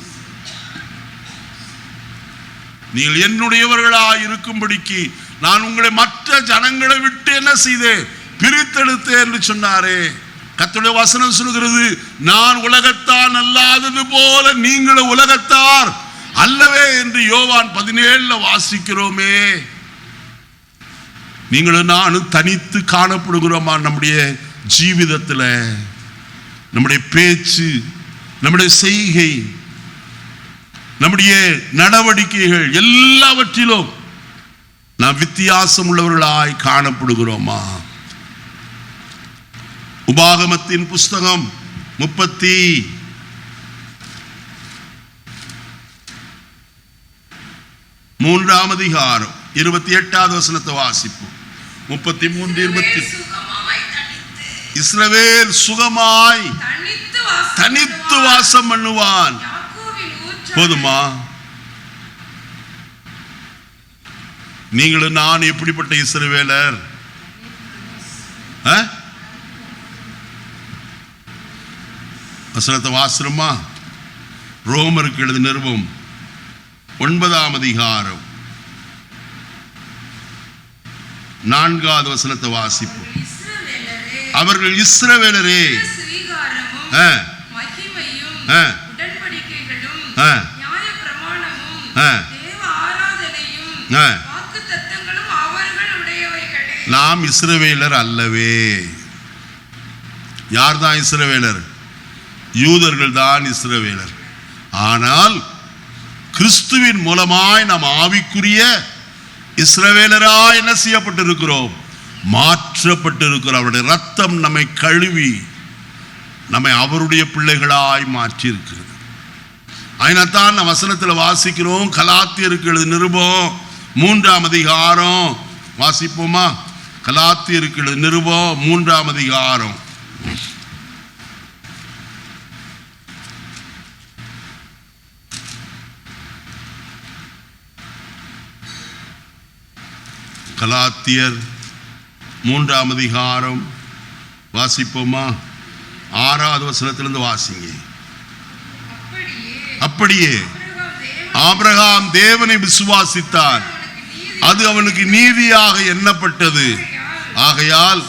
நீங்கள் என்னுடையவர்களாய் இருக்கும்படிக்கு நான் உங்களை மற்ற ஜனங்களை விட்டு என்ன செய்தேன்? பிரித்தெடுத்தேன் என்று சொன்னாரே. கர்த்தருடைய வசனம் சொல்கிறது, நான் உலகத்தான் அல்லாதது போல நீங்களும் உலகத்தார் அல்லவே என்று யோவான் 17 வாசிக்கிறோமே. நீங்களும் நானும் தனித்து காணப்படுகிறோமா? நம்முடைய ஜீவிதத்தில், நம்முடைய பேச்சு, நம்முடைய செய்கை, நம்முடைய நடவடிக்கைகள் எல்லாவற்றிலும் நாம் வித்தியாசம் உள்ளவர்களாய் காணப்படுகிறோமா? உபாகமத்தின் புஸ்தகம் 33 அதிகாரம் 28வது வசனத்தை வாசிப்போம். 33:28. இஸ்ரவேல் சுகமாய் தனித்து வாசம் பண்ணுவான். போதுமா? நீங்களும் நான் எப்படிப்பட்ட இஸ்ரவேலர்? வசனத்தை வாசிக்கிறோமா? ரோமருக்கு எழுதின நிருபம் 9 அதிகாரம் 4வது வசனத்தை வாசிப்போம். அவர்கள் இஸ்ரவேலரே, நாம் இஸ்ரவேலர் அல்லவே. யார் தான் இஸ்ரவேலர்? யூதர்கள் தான் இஸ்ரவேலர். ஆனால் கிறிஸ்துவின் மூலமாய் நாம் ஆவிக்குரிய இஸ்ரவேலராய் என்ன செய்யப்பட்டிருக்கிறோம்? மாற்றப்பட்டிருக்கிறோம். அவருடைய ரத்தம் நம்மை கழுவி நம்மை அவருடைய பிள்ளைகளாய் மாற்றி இருக்கிறது. அதனால்தான் நம்ம வசனத்தில் வாசிக்கிறோம். கலாத்தியருக்கு எழுதின நிருபம் 3 அதிகாரம் வாசிப்போமா? கலாத்தியருக்கு எழுதின நிருபம் 3 அதிகாரம் 3 அதிகாரம் வாசிப்போமா? 6வது வசனத்திலிருந்து வாசிங்க. அப்படியே ஆபிரகாம் தேவனை விசுவாசித்தான், அது அவனுக்கு நீதியாக எண்ணப்பட்டது. ஆகையால்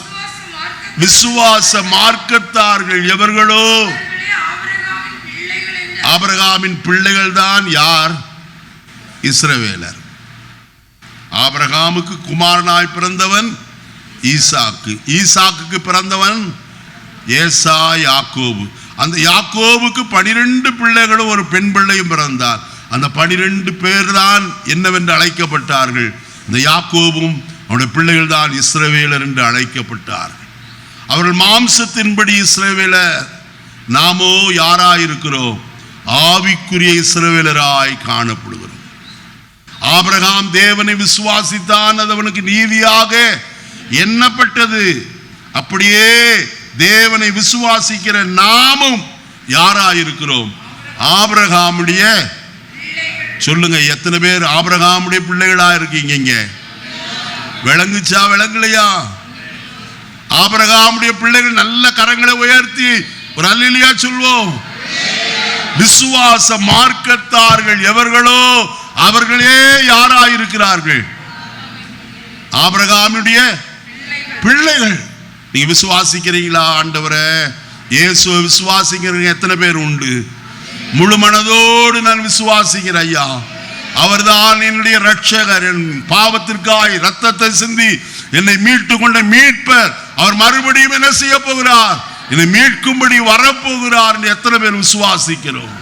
விசுவாச மார்க்கத்தார்கள் எவர்களோ ஆபிரகாமின் பிள்ளைகள் தான். யார்? இஸ்ரவேலர். ஆபிரகாமுக்கு குமாரனாய் பிறந்தவன் ஈசாக்கு, ஈசாக்குக்கு பிறந்தவன் ஏசா, யாக்கோபு. அந்த யாக்கோபுக்கு 12 பிள்ளைகளும் ஒரு பெண் பிள்ளையும் பிறந்தார். அந்த 12 பேர் தான் என்னவென்று அழைக்கப்பட்டார்கள்? இந்த யாக்கோபும் அவனுடைய பிள்ளைகள் தான் இஸ்ரவேலர் என்று அழைக்கப்பட்டார்கள். அவர்கள் மாம்சத்தின்படி இஸ்ரவேலர். நாமோ யாராயிருக்கிறோம்? ஆவிக்குரிய இஸ்ரவேலராய் காணப்படுகிறோம். ஆபிரகாம் தேவனை விசுவாசித்தான், அது அவனுக்கு நீதியாக எண்ணப்பட்டது. அப்படியே தேவனை விசுவாசிக்கிற நாமும் யாராயிருக்கிறோம்? ஆபிரகாமுடைய. சொல்லுங்க, எத்தனை பேர் ஆபிரகாமுடைய பிள்ளைகளா இருக்கீங்க? இங்க விளங்குச்சா விளங்கலையா? ஆபிரகாமுடைய பிள்ளைகள் நல்ல கரங்களை உயர்த்தி ஒரு அல்லேலூயா சொல்வோம். விசுவாச மார்க்கத்தார்கள் எவர்களோ அவர்களே யாராயிருக்கிறார்கள்? ஆபிரகாமுடைய பிள்ளைகள். நீங்க விசுவாசிக்கிறீங்களா? ஆண்டவரே இயேசுவை விசுவாசிக்கிறீங்க எத்தனை பேர் உண்டு? முழு மனதோடு நான் விசுவாசிக்கிறேன் ஐயா, அவர்தான் என்னுடைய ரட்சகர், என் பாவத்திற்காய் ரத்தத்தை சிந்தி என்னை மீட்டு கொண்ட மீட்பர், அவர் மறுபடியும் என்ன செய்ய போகிறார்? என்னை மீட்கும்படி வரப்போகிறார் என்று எத்தனை பேர் விசுவாசிக்கிறோம்?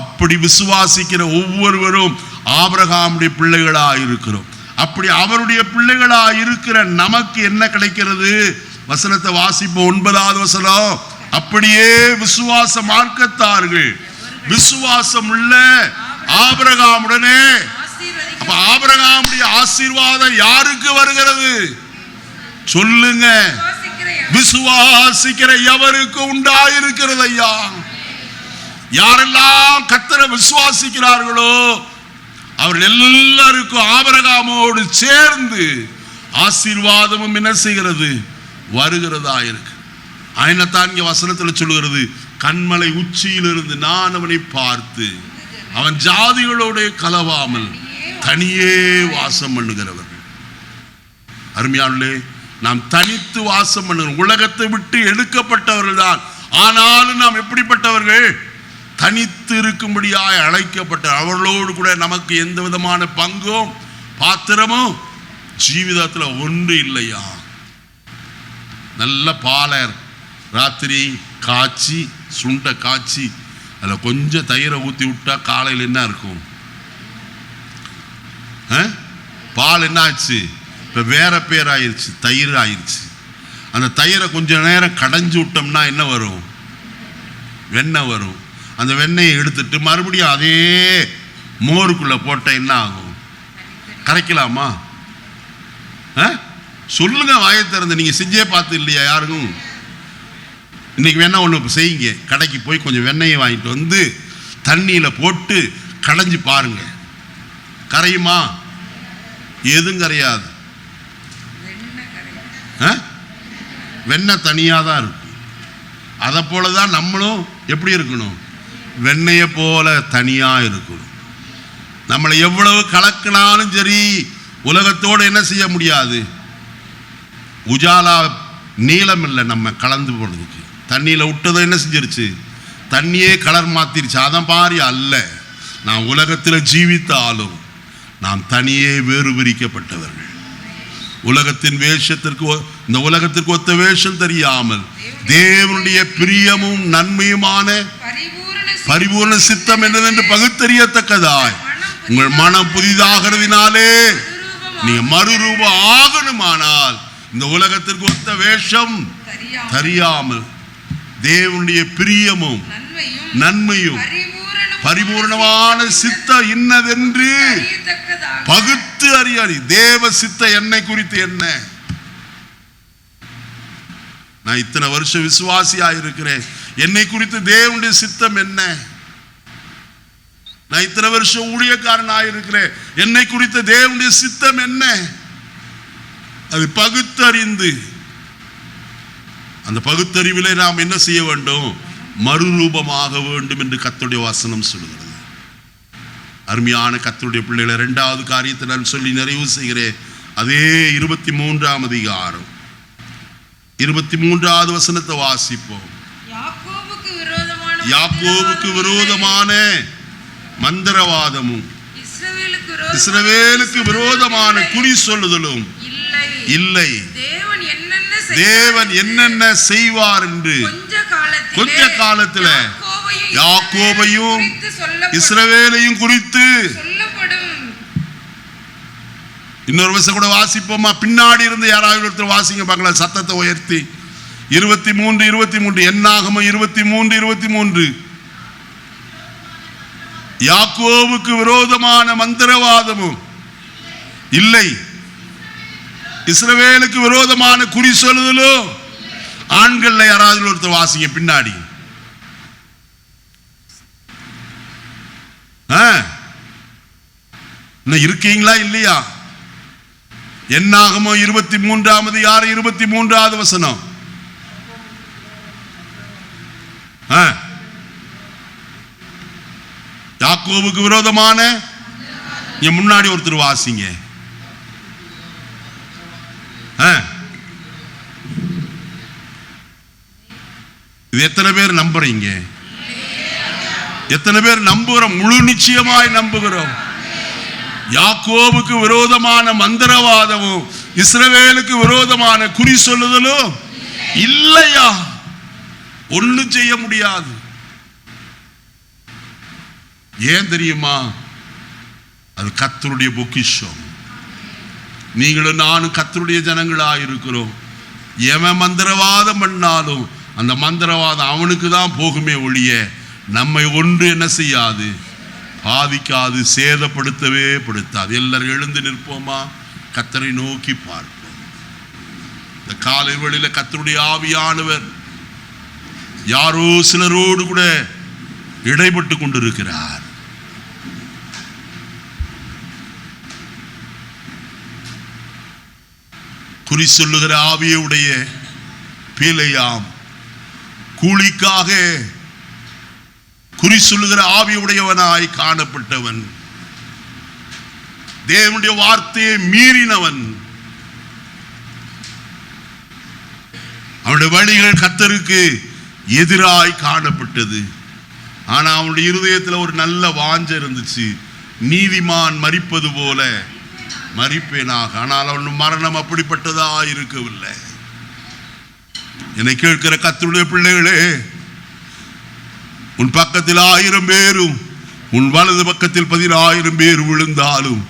அப்படி விசுவாசிக்கிற ஒவ்வொருவரும் ஆபிரகாமுடைய பிள்ளைகளா இருக்கிறோம். அப்படி அவருடைய பிள்ளைகளா இருக்கிற நமக்கு என்ன கிடைக்கிறது? வசனத்தை வாசிப்போம். 9வது வசனம். அப்படியே விசுவாச மார்க்கத்தார்கள் விசுவாசம் உள்ள ஆபிரகாமுடனே. அப்ப ஆபிரகாமுடைய ஆசீர்வாதம் யாருக்கு வருகிறது? சொல்லுங்க. விசுவாசிக்கிற எவருக்கு உண்டாயிருக்கிறது ஐயா. யாரெல்லாம் கர்த்தரை விசுவாசிக்கிறார்களோ அவர்கள் எல்லாருக்கும் ஆபிரகாமோடு சேர்ந்து ஆசீர்வாதமும் என்ன செய்கிறது? வருகிறதா இருக்கு. ஆயனத்தான் இங்க வசனத்தில் சொல்லுகிறது, கண்மலை உச்சியிலிருந்து நான் அவனை பார்த்து அவன் ஜாதிகளோடு கலவாமல் தனியே வாசம் பண்ணுகிறவர்கள். அருமையானே, நாம் தனித்து வாசம் பண்ணுகிறோம். உலகத்தை விட்டு எடுக்கப்பட்டவர்கள் தான். ஆனாலும் நாம் எப்படிப்பட்டவர்கள்? தனித்து இருக்கும்படியாய் அழைக்கப்பட்ட அவர்களோடு கூட நமக்கு எந்த விதமான பங்கும் பாத்திரமும் ஜீவிதத்தில் ஒன்று இல்லையா. நல்ல பாலை ராத்திரி காய்ச்சி சுண்டை காய்ச்சி அதில் கொஞ்சம் தயிரை ஊற்றி விட்டா காலையில் என்ன இருக்கும்? பால் என்ன ஆச்சு? இப்போ வேற பேர் ஆயிடுச்சு, தயிர் ஆயிடுச்சு. அந்த தயிரை கொஞ்ச நேரம் கடைஞ்சி விட்டோம்னா என்ன வரும்? வெண்ணெய் வரும். அந்த வெண்ணெயை எடுத்துட்டு மறுபடியும் அதே மோருக்குள்ள போட்ட என்ன ஆகும்? கரைக்கலாமா? சொல்லுங்க, வாயை திறந்து. நீங்க செஞ்சே பார்த்து இல்லையா யாருக்கும்? இன்னைக்கு வேணா ஒன்று செய்யுங்க. கடைக்கு போய் கொஞ்சம் வெண்ணெயை வாங்கிட்டு வந்து தண்ணியில போட்டு கடைஞ்சி பாருங்க, கரையுமா? எதுவும் கரையாது. வெண்ணெய் தனியாக தான் இருக்கும். அதை போலதான் நம்மளும் எப்படி இருக்கணும்? வெண்ணெயை போல தனியா இருக்கணும். நம்மளை எவ்வளவு கலக்கினாலும் சரி உலகத்தோடு என்ன செய்ய முடியாது. உஜாலா நீளம் இல்லை நம்ம கலந்து போனதுக்கு. தண்ணியில விட்டதை என்ன செஞ்சிருச்சு? தண்ணியே கலர் மாத்திருச்சு. அதான் பாரி அல்ல. நாம் உலகத்தில் ஜீவித்தாலும் நாம் தனியே வேறு பிரிக்கப்பட்டவர்கள். உலகத்தின் வேஷத்திற்கு, இந்த உலகத்திற்கு ஒத்த வேஷம் தெரியாமல் தேவனுடைய பிரியமும் நன்மையுமான பரிபூர்ண சித்தம் என்னதென்று பகுத்தறியத்தக்கதாய் உங்கள் மனம் புதிதாகிறதுனாலே நீங்க மறுரூபம் ஆகணுமானால் இந்த உலகத்திற்கு ஒத்த வேஷம் தெரியாமல் தேவனுடைய பிரியமும் நன்மையும் பரிபூர்ணமான சித்தம் இன்னதென்று பகுத்து அறியாடி. தேவ சித்த என்னை குறித்து என்ன? நான் இத்தனை வருஷம் விசுவாசியா இருக்கிறேன், என்னை குறித்து தேவனுடைய சித்தம் என்ன? நான் இத்தனை வருஷம் ஊழியக்காரனாக இருக்கிறேன், என்னை குறித்த தேவனுடைய சித்தம் என்ன? அது பகுத்தறிந்து அந்த பகுத்தறிவிலே நாம் என்ன செய்ய வேண்டும்? மறுரூபமாக வேண்டும் என்று கர்த்தருடைய வசனம் சொல்கிறது. அருமையான கர்த்தருடைய பிள்ளைகளை, இரண்டாவது காரியத்தை நான் சொல்லி நிறைவு செய்கிறேன். அதே 23ஆம் அதிகாரம் 23வது வசனத்தை வாசிப்போம். யாக்கோபுக்கு விரோதமான மந்திரவாதமும் இஸ்ரவேலுக்கு விரோதமான குறி சொல்லுதலும் இல்லை. தேவன் என்னென்ன செய்வார் என்று கொஞ்ச காலத்தில் யாக்கோபையும் இஸ்ரவேலையும் குறித்து இன்னொரு வருஷம் கூட வாசிப்போமா? பின்னாடி இருந்து யாராவது ஒருத்தர் வாசிங்க பார்க்கலாம், சத்தத்தை உயர்த்தி. 23 என்னாகமோ 23 யாக்கோபுக்கு விரோதமான மந்திரவாதமும் இல்லை, இஸ்ரவேலுக்கு விரோதமான குறி சொல்லுதலும். ஆண்கள்ல யாராவது ஒருத்தர் வாசிங்க பின்னாடி. இருக்கீங்களா இல்லையா? என்னாகமோ 23ஆம் அதிகாரம் 23வது வசனம். யாக்கோபுக்கு விரோதமான, முன்னாடி ஒருத்தர் வாசிங்க. இது எத்தனை பேர் நம்புறீங்க? எத்தனை பேர் நம்புகிறோம்? முழு நிச்சயமாய் நம்புகிறோம். யாக்கோபுக்கு விரோதமான மந்திரவாதமும் இஸ்ரவேலுக்கு விரோதமான குறி சொல்லுதலும் இல்லையா? ஒண்ணும் செய்ய முடியாது. ஏன் தெரியுமா? அது கர்த்தருடைய பொக்கிஷம். நீங்களும் நானும் கர்த்தருடைய ஜனங்களாக இருக்கிறோம். எவன் மந்திரவாதம் பண்ணாலும் அந்த மந்திரவாதம் அவனுக்கு தான் போகுமே ஒழிய நம்மை ஒன்று என்ன செய்யாது, பாதிக்காது, சேதப்படுத்தவே படுத்தாது. எல்லாரும் எழுந்து நிற்போமா, கர்த்தரை நோக்கி பார்ப்போம். இந்த காலை வேளையில கர்த்தருடைய ஆவியானவர் யாரோ சிலரோடு கூட இடைப்பட்டு கொண்டிருக்கிறார். குறி சொல்லுகிற ஆவியுடைய பீலையாம், கூலிக்காக குறி சொல்லுகிற ஆவியுடையவனாய் காணப்பட்டவன், தேவனுடைய வார்த்தையை மீறினவன். அவனுடைய வழிகள் கர்த்தருக்கு எதிராய் காணப்பட்டது. ஆனா அவனுடைய இருதயத்தில் ஒரு நல்ல வாஞ்சை இருந்துச்சு, நீதிமான் மரிப்பது போல மரிப்பேனாக. ஆனால் அவன் மரணம் அப்படிப்பட்டதா இருக்கவில்லை. என்னை கேட்கிற கர்த்தருடைய பிள்ளைகளே, உன் பக்கத்தில் 1000 பேரும் உன் வலது பக்கத்தில் 10,000 பேர் விழுந்தாலும்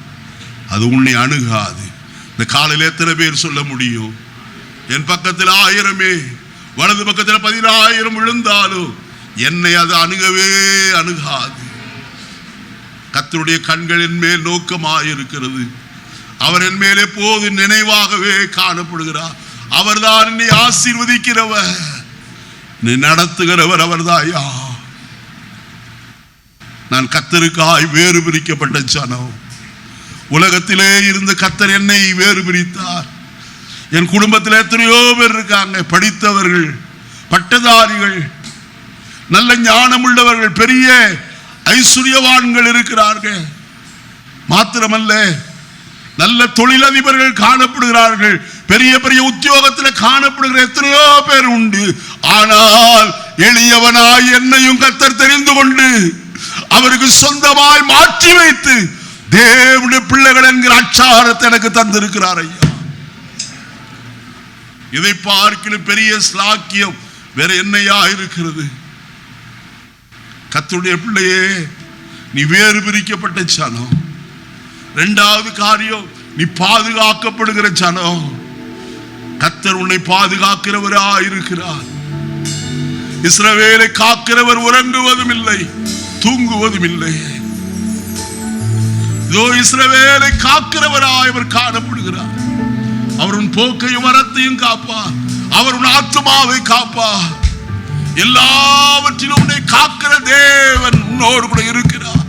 அது உன்னை அணுகாது. இந்த காலையில் எத்தனை பேர் சொல்ல முடியும், என் பக்கத்தில் 1000 வலது பக்கத்தில் 10,000 விழுந்தாலும் என்னை அது அணுகவே அணுகாது. கர்த்தருடைய கண்களின் மேல் நோக்கமாயிருக்கிறது. அவர் என் மேல் எப்போது நினைவாகவே காணப்படுகிறார். அவர்தான் என்னை ஆசீர்வதிக்கிறவர், நீ நடத்துகிறவர் அவர்தாயா. நான் கர்த்தருக்காய் வேறு பிரிக்கப்பட்ட ஜனம். உலகத்திலே இருந்து கர்த்தர் என்னை வேறு பிரித்தார். என் குடும்பத்தில் எத்தனையோ பேர் இருக்காங்க, படித்தவர்கள், பட்டதாரிகள், நல்ல ஞானம் உள்ளவர்கள், பெரிய ஐஸ்வர்யவான்கள் இருக்கிறார்கள். மாத்திரமல்ல, நல்ல தொழிலதிபர்கள் காணப்படுகிறார்கள், பெரிய பெரிய உத்தியோகத்தில் காணப்படுகிற எத்தனையோ பேர் உண்டு. ஆனால் எளியவனாய் என்னையும் கர்த்தர் தெரிந்து கொண்டு அவருக்கு சொந்தமாய் மாற்றி வைத்து தேவனுடைய பிள்ளைகள் என்கிற அச்சாரத்தை எனக்கு தந்திருக்கிறார் ஐயா. இதை பார்க்கிற பெரிய ஸ்லாக்கியம் வேற என்னையா இருக்கிறது? கர்த்தருடைய பிள்ளையே, நீ வேறு பிரிக்கப்பட்ட ஜனம். இரண்டாவது காரியம், நீ பாதுகாக்கப்படுகிற ஜனம். கர்த்தர் உன்னை பாதுகாக்கிறவராயிருக்கிறார். இஸ்ரவேலை காக்கிறவர் உறங்குவதும் இல்லை, தூங்குவதும் இல்லை. இதோ இஸ்ரவேலை காக்கிறவராய் அவர் காணப்படுகிறார். அவர் உன் போக்கையும் வரத்தையும் காப்பார். அவர் உன் ஆத்துமாவை காப்பார். எல்லாவற்றிலும் உன்னை காக்கிற தேவன் உன்னோடு கூட இருக்கிறார்.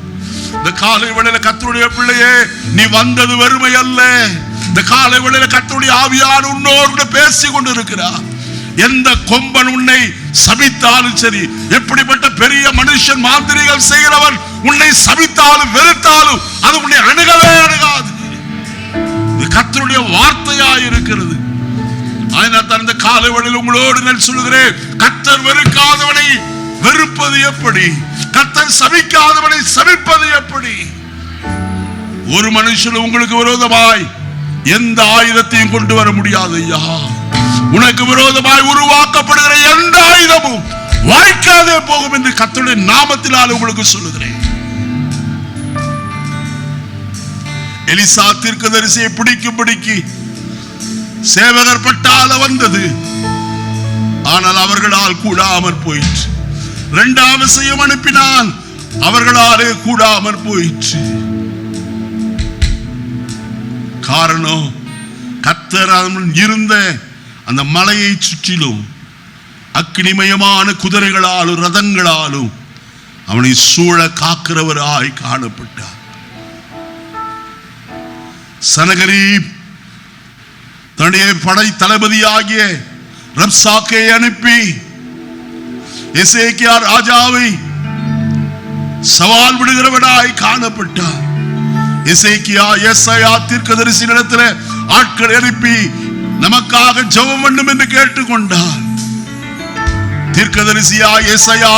இந்த காலை வேளையில கர்த்தருடைய பிள்ளையே, நீ வந்தது வெறுமை அல்ல. இந்த காலை வேளையில கர்த்தருடைய ஆவியானவர் உன்னோடு கூட பேசிக் கொண்டிருக்கிறார். எந்த கொம்பன் உன்னை சபித்தாலும் சரி, எப்படிப்பட்ட பெரிய மனுஷன் மாந்திரிகள் செய்கிறவன் உன்னை சபித்தாலும் வெறுத்தாலும் அது உன்னை அணுகவே அணுகாது. இது கர்த்தருடைய வார்த்தையாய் இருக்கிறது. அதனால் இந்த காலை வேளையில் உங்களோடு நான் சொல்லுகிறேன், கர்த்தர் வெறுக்காதவனை வெறுப்பது எப்படி, கர்த்தர் சபிக்காதவனை சபிப்பது எப்படி? ஒரு மனுஷன் உங்களுக்கு விரோதமாய் எந்த ஆயுதத்தையும் கொண்டு வர முடியாது ஐயா. உனக்கு விரோதமாய் உருவாக்கப்படுகிற எந்த ஆயுதமும் வாய்க்காதே போகும் என்று கர்த்தருடைய நாமத்தினால் உங்களுக்கு சொல்லுகிறேன். எலிசா தீர்க்கதரிசியை பிடிக்கு சேவகர் பட்டால வந்தது, ஆனால் அவர்களால் கூடாமற் போயிற்று. இரண்டாம் விசையும் அனுப்பினால் அவர்களாலே கூடாமற் போயிற்று. காரணம், கர்த்தர் இருந்த அந்த மலையை சுற்றிலும் அக்கினிமயமான குதிரைகளாலும் ரதங்களாலும் அவனை சூழ காக்கிறவராய் காணப்பட்டார். சனகரீப் தன்னுடைய படை தளபதியாகிய ரப்சாக்கை அனுப்பி எசேக்கியா ராஜாவை சவால் விடுகிறவனாய் காணப்பட்டார். எசேக்கியா எஸ்ஐயா தீர்க்கதரிசியிடத்தில் ஆட்கள் அனுப்பி நமக்காக ஜெபம் வேண்டும் என்று கேட்டுக்கொண்டார். தீர்க்கதரிசியா எஸ்ஐயா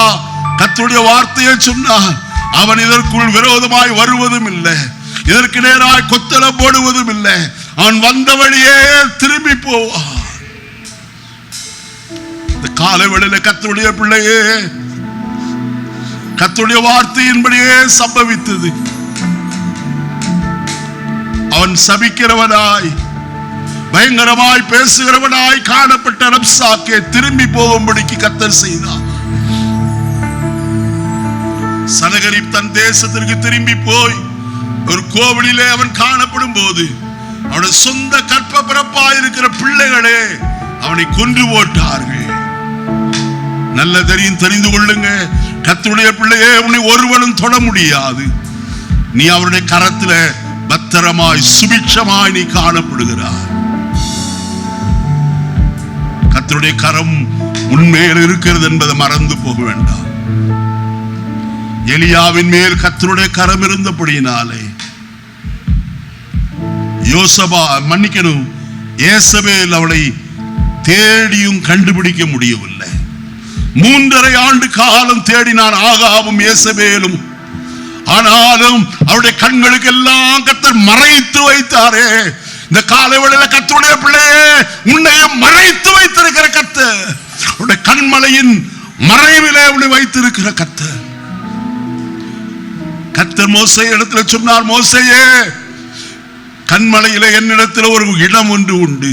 கர்த்தருடைய வார்த்தையை சொன்னார். அவன் இதற்குள் விரோதமாய் வருவதும் இல்லை, இதற்கு நேராய் கொத்தளம் போடுவதும் இல்லை. அவன் வந்த வழியே திரும்பி போவான். இந்த காலை வேளையில கர்த்தருடைய பிள்ளையே, கர்த்தருடைய வார்த்தையின்படியே சம்பவித்தது. அவன் சபிக்கிறவனாய் பயங்கரமாய் பேசுகிறவனாய் காணப்பட்ட ரப்சாக்கே திரும்பி போகும்படிக்கு கர்த்தர் செய்தார். சனகரிப் தன் தேசத்திற்கு திரும்பி போய் ஒரு கோவிலிலே அவன் காணப்படும் போது அவனுடைய சொந்த கற்ப பிறப்பாய் இருக்கிற பிள்ளைகளே அவனை கொன்று போட்டார்கள். நல்ல தெரிந்து கொள்ளுங்க, கர்த்தருடைய பிள்ளையே உன்னை ஒருவனும் தொட முடியாது. நீ அவருடைய கரத்துல பத்திரமாய் சுபிட்சமாய் நீ காணப்படுகிறாய். கர்த்தருடைய கரம் உன்மேல் இருக்கிறது என்பதை மறந்து போக வேண்டாம். எலியாவின் மேல் கர்த்தருடைய கரம் இருந்தபடியினாலே யேசபேல் அவளை தேடியும் கண்டுபிடிக்க முடியவில்லை. 3.5 ஆண்டு காலம் தேடினான் ஆகாபும் யேசபேலும். ஆனாலும் அவருடைய கண்களுக்கு எல்லாம் கர்த்தர் மறைத்து வைத்தாரே. இந்த காலைவேளையில கர்த்தருடைய பிள்ளையே உன்னையும் மறைத்து வைத்திருக்கிற கர்த்தர், அவருடைய கண்மலையின் மறைவிலே உன்னை வைத்திருக்கிற கர்த்தர். கர்த்தர் மோசே இடத்துல சொன்னார், மோசேயே கண்மலையில என்னிடத்தில் ஒரு இடம் ஒன்று உண்டு,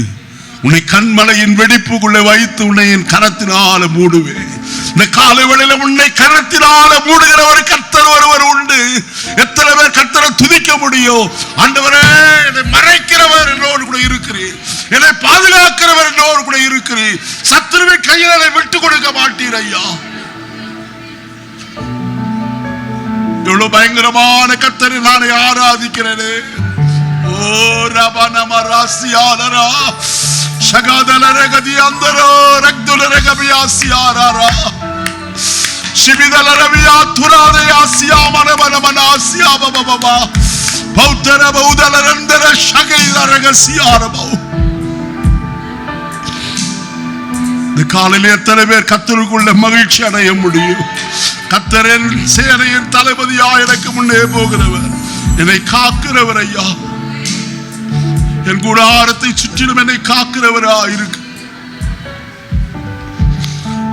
உன்னை கண்மலையின் வெடிப்புக்குள்ளே வைத்து உன்னை என் கரத்தினால மூடுவேன். இந்த காலை வேளையில உன்னை கரத்தினால மூடுகிற ஒரு கர்த்தர் ஒருவர் உண்டு. எத்தனை பேர் கர்த்தரை துதிக்க முடியும்? ஆண்டவரே, என்னை மறைக்கிறவர் என்னோடு கூட இருக்கிறீர், என்னை பாதுகாக்கிறவர் என்னோடு கூட இருக்கிறீர், சத்துருவின் கையில் என்னை விட்டு கொடுக்க மாட்டீர் ஐயா. எவ்வளவு பயங்கரமான கர்த்தரை நானே ஆராதிக்கிறேனே. ஓ ரபனமராசியாலரா ஷகாதலரகதி அந்தரோ ரக்துலரகபியாசியாரா ஷிபிதலரபியா துராதயாசியா மனமனமனாசியா பபபபா பௌத்தர பௌதலரந்தர ஷகைதரகசியாரபௌ. இந்த காலையில் எத்தனை பேர் கர்த்தருக்குள்ள மகிழ்ச்சி அடைய முடியும்? கர்த்தரின் சேனையின் தளபதியா எனக்கு முன்னே போகிறவர், என்னை காக்கிறவர் ஐயா, என் கூடாரத்தை சுற்றிலும் என்னை காக்கிறவரா இருக்கு.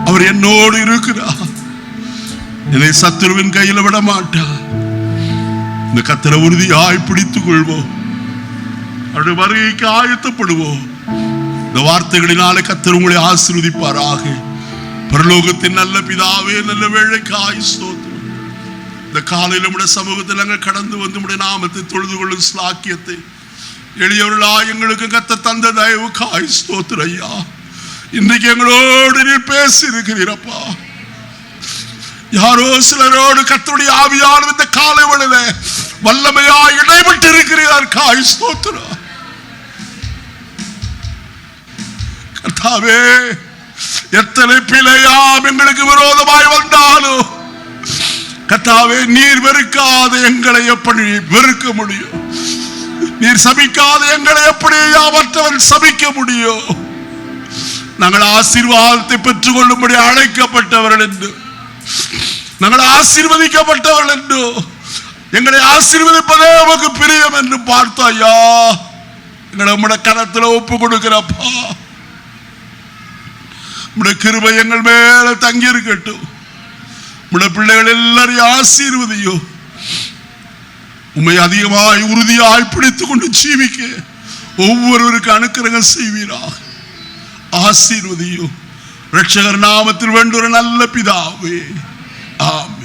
அவர் என்னோடு இருக்கிறார், என்னை சத்துருவின் கையில் விட மாட்டார். இந்த கர்த்தரை உறுதியாய் பிடித்துக் கொள்வோம், அவருடைய வருகைக்கு ஆயத்தப்படுவோம். இந்த வார்த்தைகளினாலே கர்த்தர் உங்களை ஆசீர்வதிப்பாராக. பரலோகத்தின் நல்ல பிதாவே, நல்ல வேளைக்காய் ஸ்தோத்திரம். இந்த காலையில் நம்முடைய சமூகத்தில் நாங்கள் கடந்து வந்து நம்முடைய நாமத்தை தொழுது கொள்ளும் ஸ்லாக்கியத்தை எளியவர்களா எங்களுக்கு கர்த்தர் தந்த தயவுக்காய் ஸ்தோத்திரம் ஐயா. இன்றைக்கு எங்களோடு நீர் பேசி இருக்கிறீரப்பா. யாரோ சிலரோடு கர்த்தருடைய ஆவியானவர் இந்த காலை வேளையில வல்லமையா இடைப்பட்டு இருக்கிறார். காய் ஸ்தோத்திரம் கர்த்தாவே. எத்தனை பிழையாம் எங்களுக்கு விரோதமாய் வந்தாலும் கர்த்தாவே, நீர் வெறுக்காத எங்களை எப்படி வெறுக்க முடியும்? நீர் சபிக்காத எங்களை எப்படி மற்றவன் சபிக்க முடியும்? நாங்கள் ஆசீர்வாதத்தை பெற்றுக் கொள்ளும்படி அழைக்கப்பட்டவர்கள் என்று, நாங்கள் ஆசீர்வதிக்கப்பட்டவர்கள் என்று, எங்களை ஆசீர்வதிப்பதே உமக்கு பிரியம் என்று பார்த்தாயா, எங்களை உம்முடைய கரத்தில் ஒப்பு கொடுக்கிறப்பா. உம்முடைய கிருபை எங்கள் மேல தங்கி இருக்கட்டும். உம்முடைய பிள்ளைகள் எல்லாரையும் ஆசீர்வதியும். உம்மை அதிகமாய் உறுதியாய் பிடித்துக் கொண்டு ஜீவிக்க ஒவ்வொருவருக்கு அனுக்கிரகம் செய்வீராக. ஆசீர்வதியும். இரட்சகர் நாமத்தில் வேண்டுகிற நல்ல பிதாவே, ஆமென்.